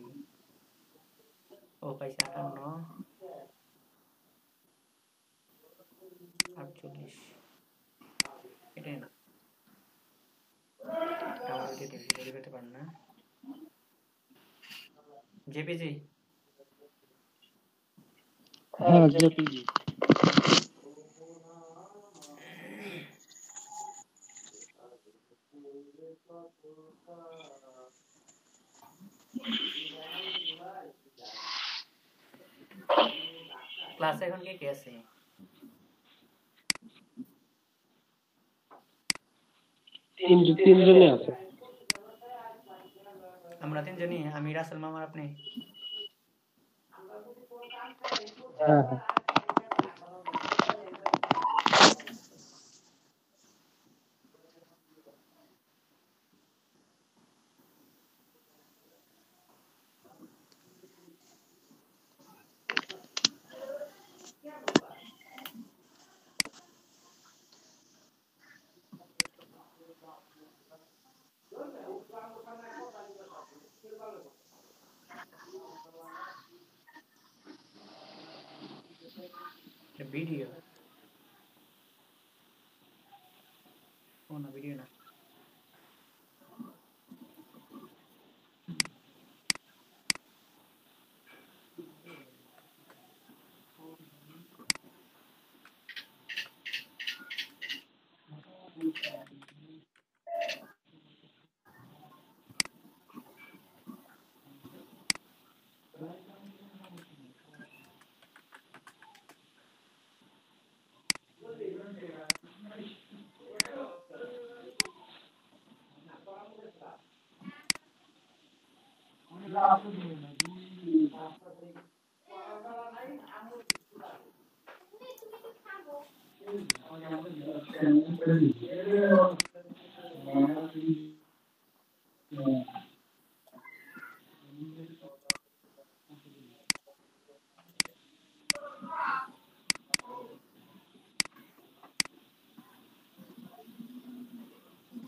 ও পাইছে 58 48 এটাই না আমার এটা ডিলিট করতে পারেন না জেপিজি হ্যাঁ জেপিজি ক্লাসে এখন কে আছে তিনজনই আছে আমরা তিনজনই আমি রাসেল মামা আপনি হ্যাঁ হ্যাঁ ভিডিও ও না ভিডিও না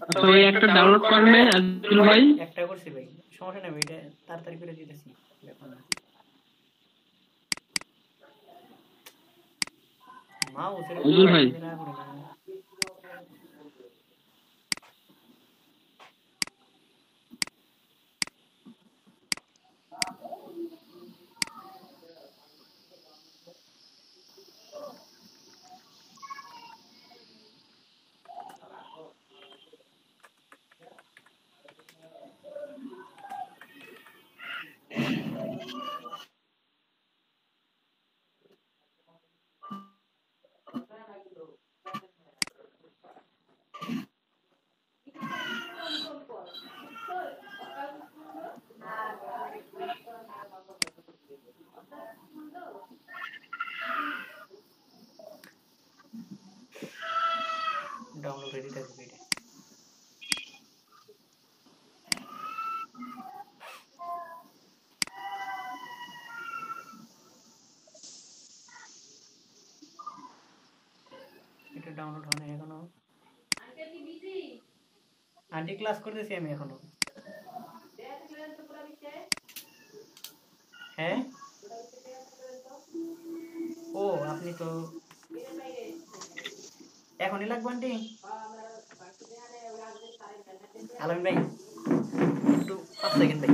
আচ্ছা ওই একটা ডাউনলোড করলে আব্দুল ভাই একটা করছি ভাই, সমস্যা নেই ভাই, এটা তাড়াতাড়ি করে দিতেছি, ব্যাপার না। মাউসের আব্দুল ভাই না করে না। ডাউনলোড হয়ে দিতেছি ভাই। এটা ডাউনলোড হয় না এখনো। আন্টি ক্লাস করতেছি আমি এখনো। হ্যাঁ ও আপনি তো এখনই লাগবে আন্টি। আলামিন ভাই একটু 5 সেকেন্ড ভাই।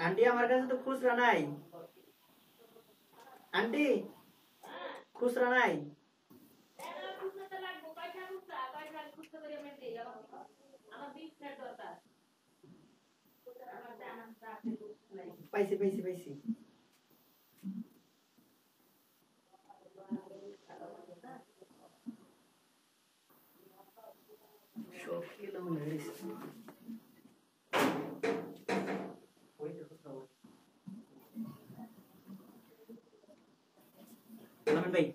আন্টি আমার কাছে তো খুচরা নাই, আন্টি খুচরা নাই। পাইছি পাইছি পাইছি। সব কিলো মনে হয়েছে। আলামিন ভাই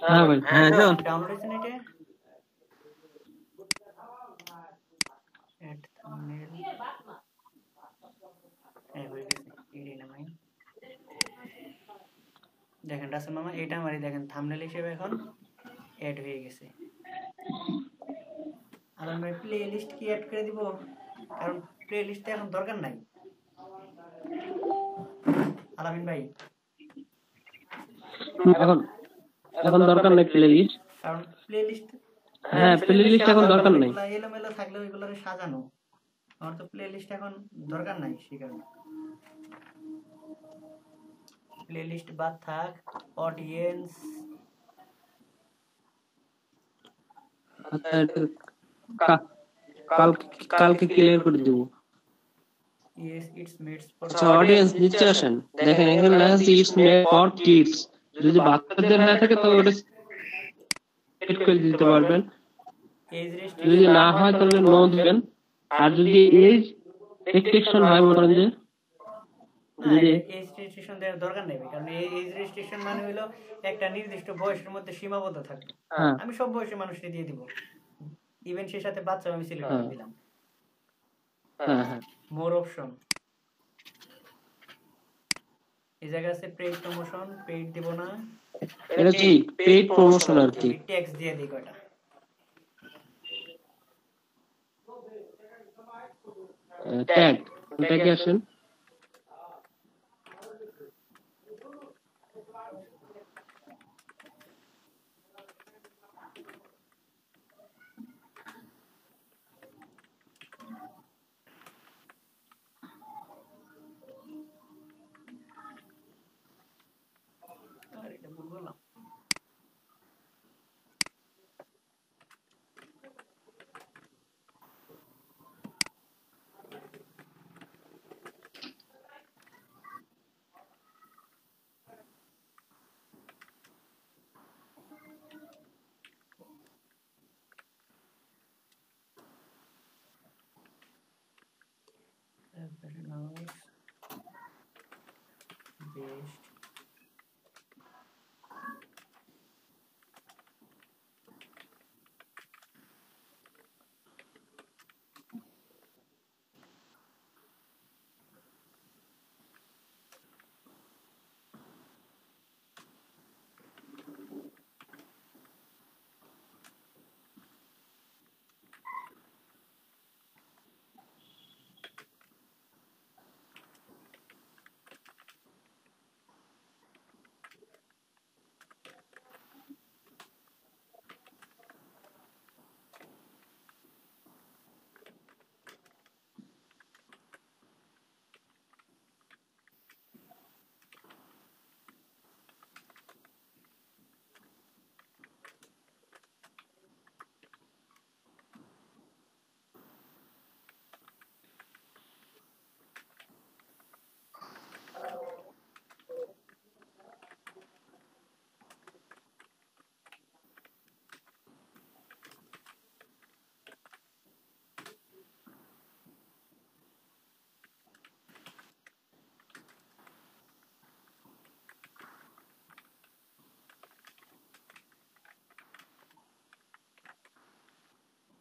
হ্যাঁ ভাই হ্যাঁ যাও। ডাউনলোড হয়েছে না এটা? এড থাম্বনেল হ্যাঁ হয়ে গেছে। এডি না ভাই দেখেন রাসেল মামা, এটা আমারই দেখেন থাম্বনেল হিসেবে এখন এড হয়ে গেছে। আলামিন ভাই প্লে লিস্ট কি এড করে দিব? কারণ প্লে লিস্টে এখন দরকার নাই। আলামিন ভাই এখন এখন দরকার নেই প্লে লিস্ট। কারণ প্লে লিস্ট হ্যাঁ প্লে লিস্ট এখন দরকার নেই। এলোমেলো থাকলে ওইগুলো সাজানো, আমার তো প্লে লিস্ট এখন দরকার নাই, সেই কারণে প্লে লিস্ট বাদ থাক। অডিয়েন্স আচ্ছা কাল কালকে ক্লিয়ার করে দেব। ইয়েস ইটস মেডস ফর আচ্ছা অডিয়েন্স নিচে আসেন, দেখেন এখানে লেখা আছে ইটস মেড ফর কিডস। যদি বাচ্চাদের হয়ে থাকে তাহলে ওটা সেট করে দিতে পারবেন, এজ যদি না হয় তাহলে নো দিবেন। আর যদি এজ রেস্ট্রিকশন হয় মনে করেন যে যদি এজ রেস্ট্রিকশন দেওয়ার দরকার নেই, কারণ এজ রেস্ট্রিকশন মানে হলো একটা নির্দিষ্ট বয়সের মধ্যে সীমাবদ্ধ থাকে। আমি সব বয়সের মানুষকে দিয়ে দিব, ইভেন সেই সাথে বাচ্চাও আমি সিলেক্ট করে দিলাম। মোর অপশন এই জায়গায় আছে পেইড প্রমোশন, পেইড দিব না, এটা কি পেইড প্রমোশন আর কি। ট্যাক্স দিয়ে দিই কয়টা। ট্যাগ ট্যাগে আসেন, আর এটা ভুল বললাম। Best.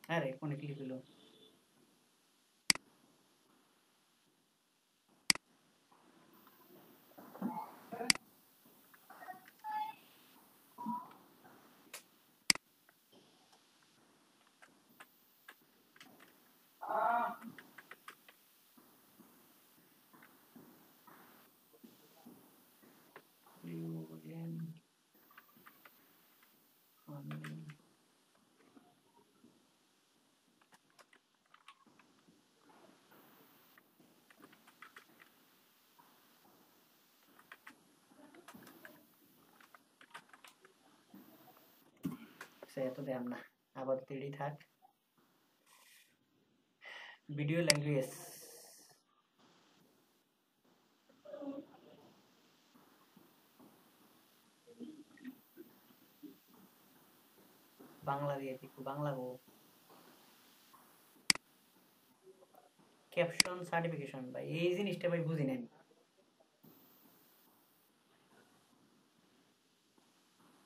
আরে কোনে ক্লিক হলো সে এত দেন না আবার তেড়ি থাক ভিডিও ল্যাঙ্গুয়েজ বাংলা দিয়ে একটু বাংলা গো ক্যাপশন সার্টিফিকেশন ভাই এই জিনিসটা ভাই বুঝি নাই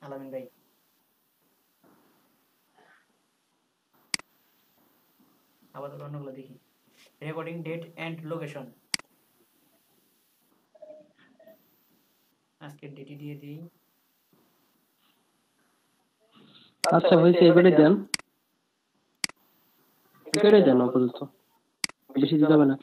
আলামিন ভাই আবার তো অন্যগুলো দেখি রেকর্ডিং ডেট এন্ড লোকেশন আজকের ডেটই দিয়ে দিই আচ্ছা হয়েছে এবারে দেন এবারে দেন আপাতত বেশি দিতে হবে না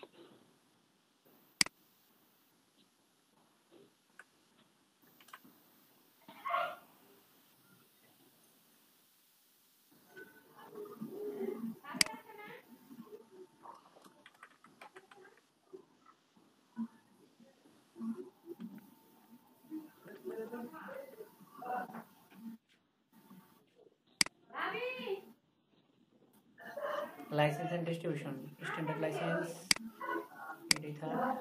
licence and distribution standard licence এটাই থাক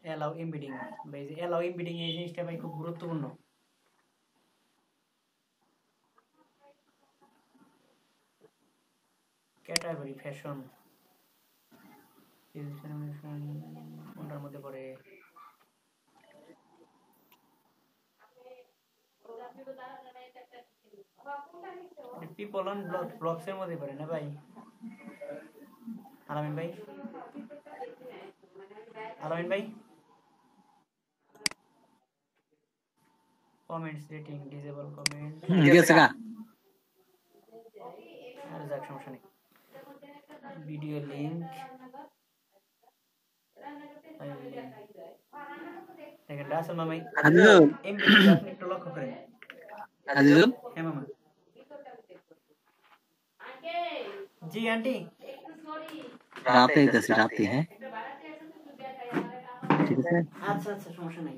অ্যালাউ এমবেডিং ভাই যে অ্যালাউ এমবেডিং এই জিনিসটা ভাই খুব গুরুত্বপূর্ণ ক্যাটাগরি ফ্যাশন কোনটার মধ্যে পড়ে পিপল অন ব্লগস এর মধ্যে পড়ে না ভাই আলামিন ভাই কমেন্টস রেটিং ডিসেবল কমেন্ট গেছে গা আর যাক সমস্যা নেই ভিডিও লিংক দেখেন রাসেল মামাই এমবি আপনি একটু লক্ষ্য করেন আজিজুল হ্যাঁ মামা জি আন্টি রাতে আইতাছি রাতে হ্যাঁ ঠিক আছে আচ্ছা আচ্ছা সমস্যা নাই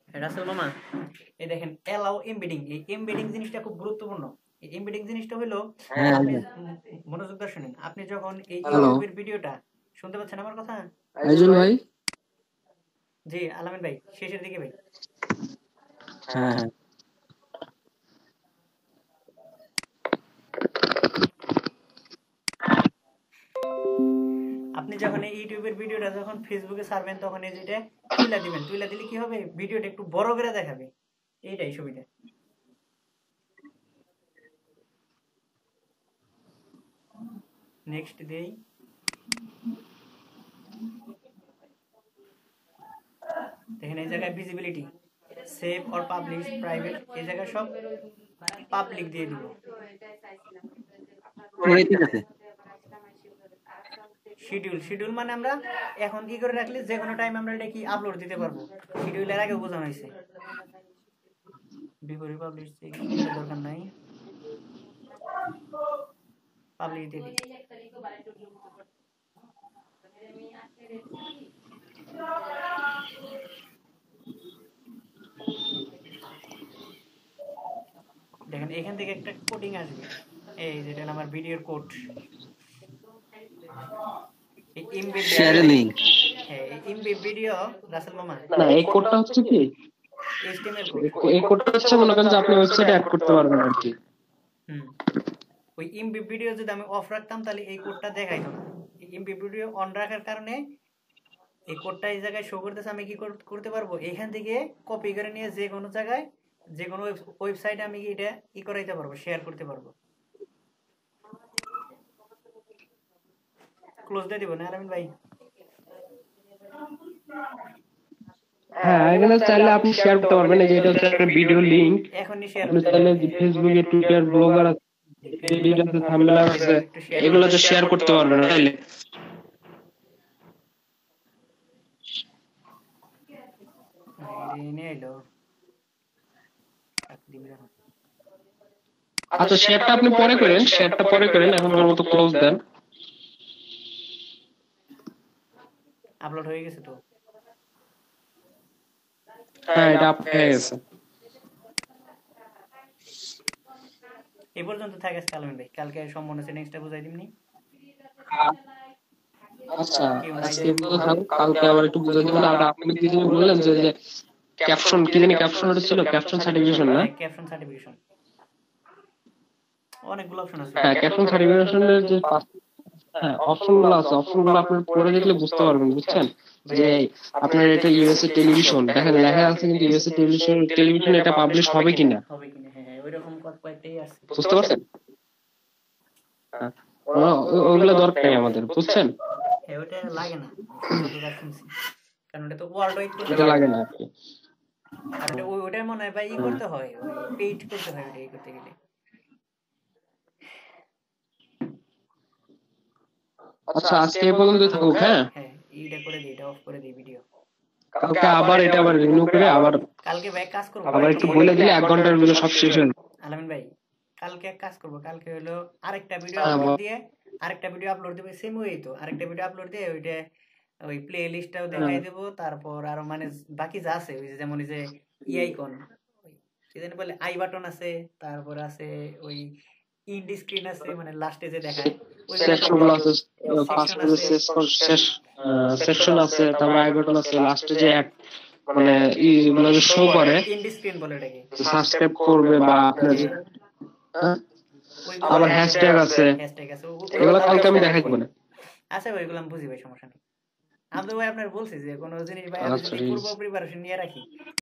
রাসেল মামা এই দেখেন অ্যালাউ এমবেডিং এই এমবেডিং জিনিসটা খুব গুরুত্বপূর্ণ এমবেডিং জিনিসটা হলো হ্যাঁ আপনি মনোযোগ দিয়ে শুনেন, আপনি যখন এই হ্যালো ইউটিউবের ভিডিওটা শুনতে পাচ্ছেন আমার কথা? আইজুল ভাই জি আলামিন ভাই শেষের দিকে ভাই। হ্যাঁ হ্যাঁ আপনি যখন এই ইউটিউবের ভিডিওটা যখন ফেসবুকে ছাড়বেন তখন এই যেটা তুইলা দিবেন, তুইলা দিলে কি হবে ভিডিওটা একটু বড় করে দেখাবে, এইটাই সুবিধা। নেক্সট দেই, দেখেন এই জায়গায় visibility save or publish private, এই জায়গায় সব পাবলিক দিয়ে দিব। ওই ঠিক আছে। শিডিউল মানে আমরা এখন কি করে রাখলে যে কোনো টাইম আমরা এটা কি আপলোড দিতে পারবো, শিডিউলের আগে বোঝানো হয়েছে। বিফোর পাবলিশ দরকার নাই, পাবলিক দিয়ে দিই। দেখেন এখান থেকে একটা কোডিং আসবে, এই যেটা আমার ভিডিওর কোড, এই ইমবেড শেয়ার লিংক। হ্যাঁ এই ইমবেড ভিডিও রাসেল মামা না এই কোডটা হচ্ছে কি HTML এই কোডটা হচ্ছে মনে করেন যে আপনি ওয়েবসাইটে অ্যাড করতে পারবেন আর কি। ওই ইমবেড ভিডিও যদি আমি অফ রাখতাম তাহলে এই কোডটা দেখাইতো না। এই ইমবেড ভিডিও অন রাখার কারণে এই কোডটা এই জায়গায় শো করতেছে। আমি কি করতে পারবো, এখান থেকে কপি করে নিয়ে যে কোনো জায়গায় যে কোনো ওয়েবসাইটে আমি এটা ই করাইতে পারবো, শেয়ার করতে পারবো। ক্লোজ দিয়ে দিব না আলামিন ভাই? হ্যাঁ এখানে চাইলে আপনি শেয়ার করতে পারবেন, এই যে এটা হচ্ছে একটা ভিডিও লিংক। এখনই শেয়ার আপনি চাইলে ফেসবুকে টুইটার ব্লগার আছে, এডিট আছে, থাম্বনেল আছে, এগুলোতে শেয়ার করতে পারবেন চাইলে। আচ্ছা শেয়ারটা আপনি পরে করেন, শেয়ারটা পরে করেন, এখন আমার মতো ক্লোজ দেন। আপলোড হয়ে গেছে তো? হ্যাঁ এটা আপ হয়ে গেছে। এই পর্যন্ত থাকে আলামিন ভাই, কালকে সম্পূর্ণ সেটিংসটা বুঝাই দিমনি। আচ্ছা আজকে তো থাকুক, কালকে আবার একটু বুঝাই দিবেন। আর আপনি কি জানি বললেন যে ক্যাপশন কি জানি ক্যাপশন ওটা ছিল, ক্যাপশন সার্টিফিকেশন না? ক্যাপশন সার্টিফিকেশন অনেকগুলো অপশন আছে। হ্যাঁ ক্যাপশন সার্টিফিকেশনের যে হ্যাঁ অপশনগুলো আছে, অপশনগুলো আপনি পড়ে দেখলে বুঝতে পারবেন, বুঝছেন? যে আপনার এটা ইউএসএ টেলিভিশন, দেখেন লেখা আছে কিন্তু ইউএসএ টেলিভিশন এটা পাবলিশ হবে কিনা, হ্যাঁ ওইরকম কয়েকটাই আছে, বুঝতে পারছেন? ওগুলো দরকার নেই আমাদের, বুঝছেন? হ্যাঁ ওটা লাগে না, কারণ এটা তো ওয়ার্ল্ড ওয়াইড করতে এটা লাগে না। আর ওটা মনে হয় ভাই ই করতে হয়, পেইড করতে হয় ওটা ই করতে গেলে। আচ্ছা আজকে এই পর্যন্ত থাকুক। হ্যাঁ এইটা করে দিই, এটা অফ করে দিই ভিডিও। কালকে আবার এটা আবার রিনিউ করে আবার কালকে ভাই কাজ করব, আবার একটু বলে দিলে 1 ঘন্টার ভিতরে সব শেষ হয়ে যাবে। আলামিন ভাই কালকে এক কাজ করব, কালকে হলো আরেকটা ভিডিও আপলোড দিয়ে আরেকটা ভিডিও আপলোড দেব, সেম ওই তো আরেকটা ভিডিও আপলোড দিয়ে ওইটা ওই প্লে লিস্টটাও দেখাই দেব। তারপর আরো মানে বাকি যা আছে ওই যেমন এই যে ই আইকন, কি জানি বলে আই বাটন আছে, তারপর আছে ওই ইন্ড স্ক্রিন আছে, মানে লাস্টে যে দেখায় ওই সেকশনগুলো আছে, ফার্স্ট পেজে শেষ সেকশন আছে, তারপর আই বাটন আছে, লাস্টে যে এক মানে ইগুলো যে শো করে ইন্ড স্ক্রিন বলে এটাকে, সাবস্ক্রাইব করবে বা আপনার আবার হ্যাশট্যাগ আছে, এগুলো কালকে আমি দেখাই দেব না। আচ্ছা ভাই ওইগুলো আমি বুঝি ভাই, সমস্যা নেই। আমি তো ভাই আপনার বলছি যে কোনো জিনিস ভাই আমি যদি পূর্ব প্রিপারেশন নিয়ে রাখি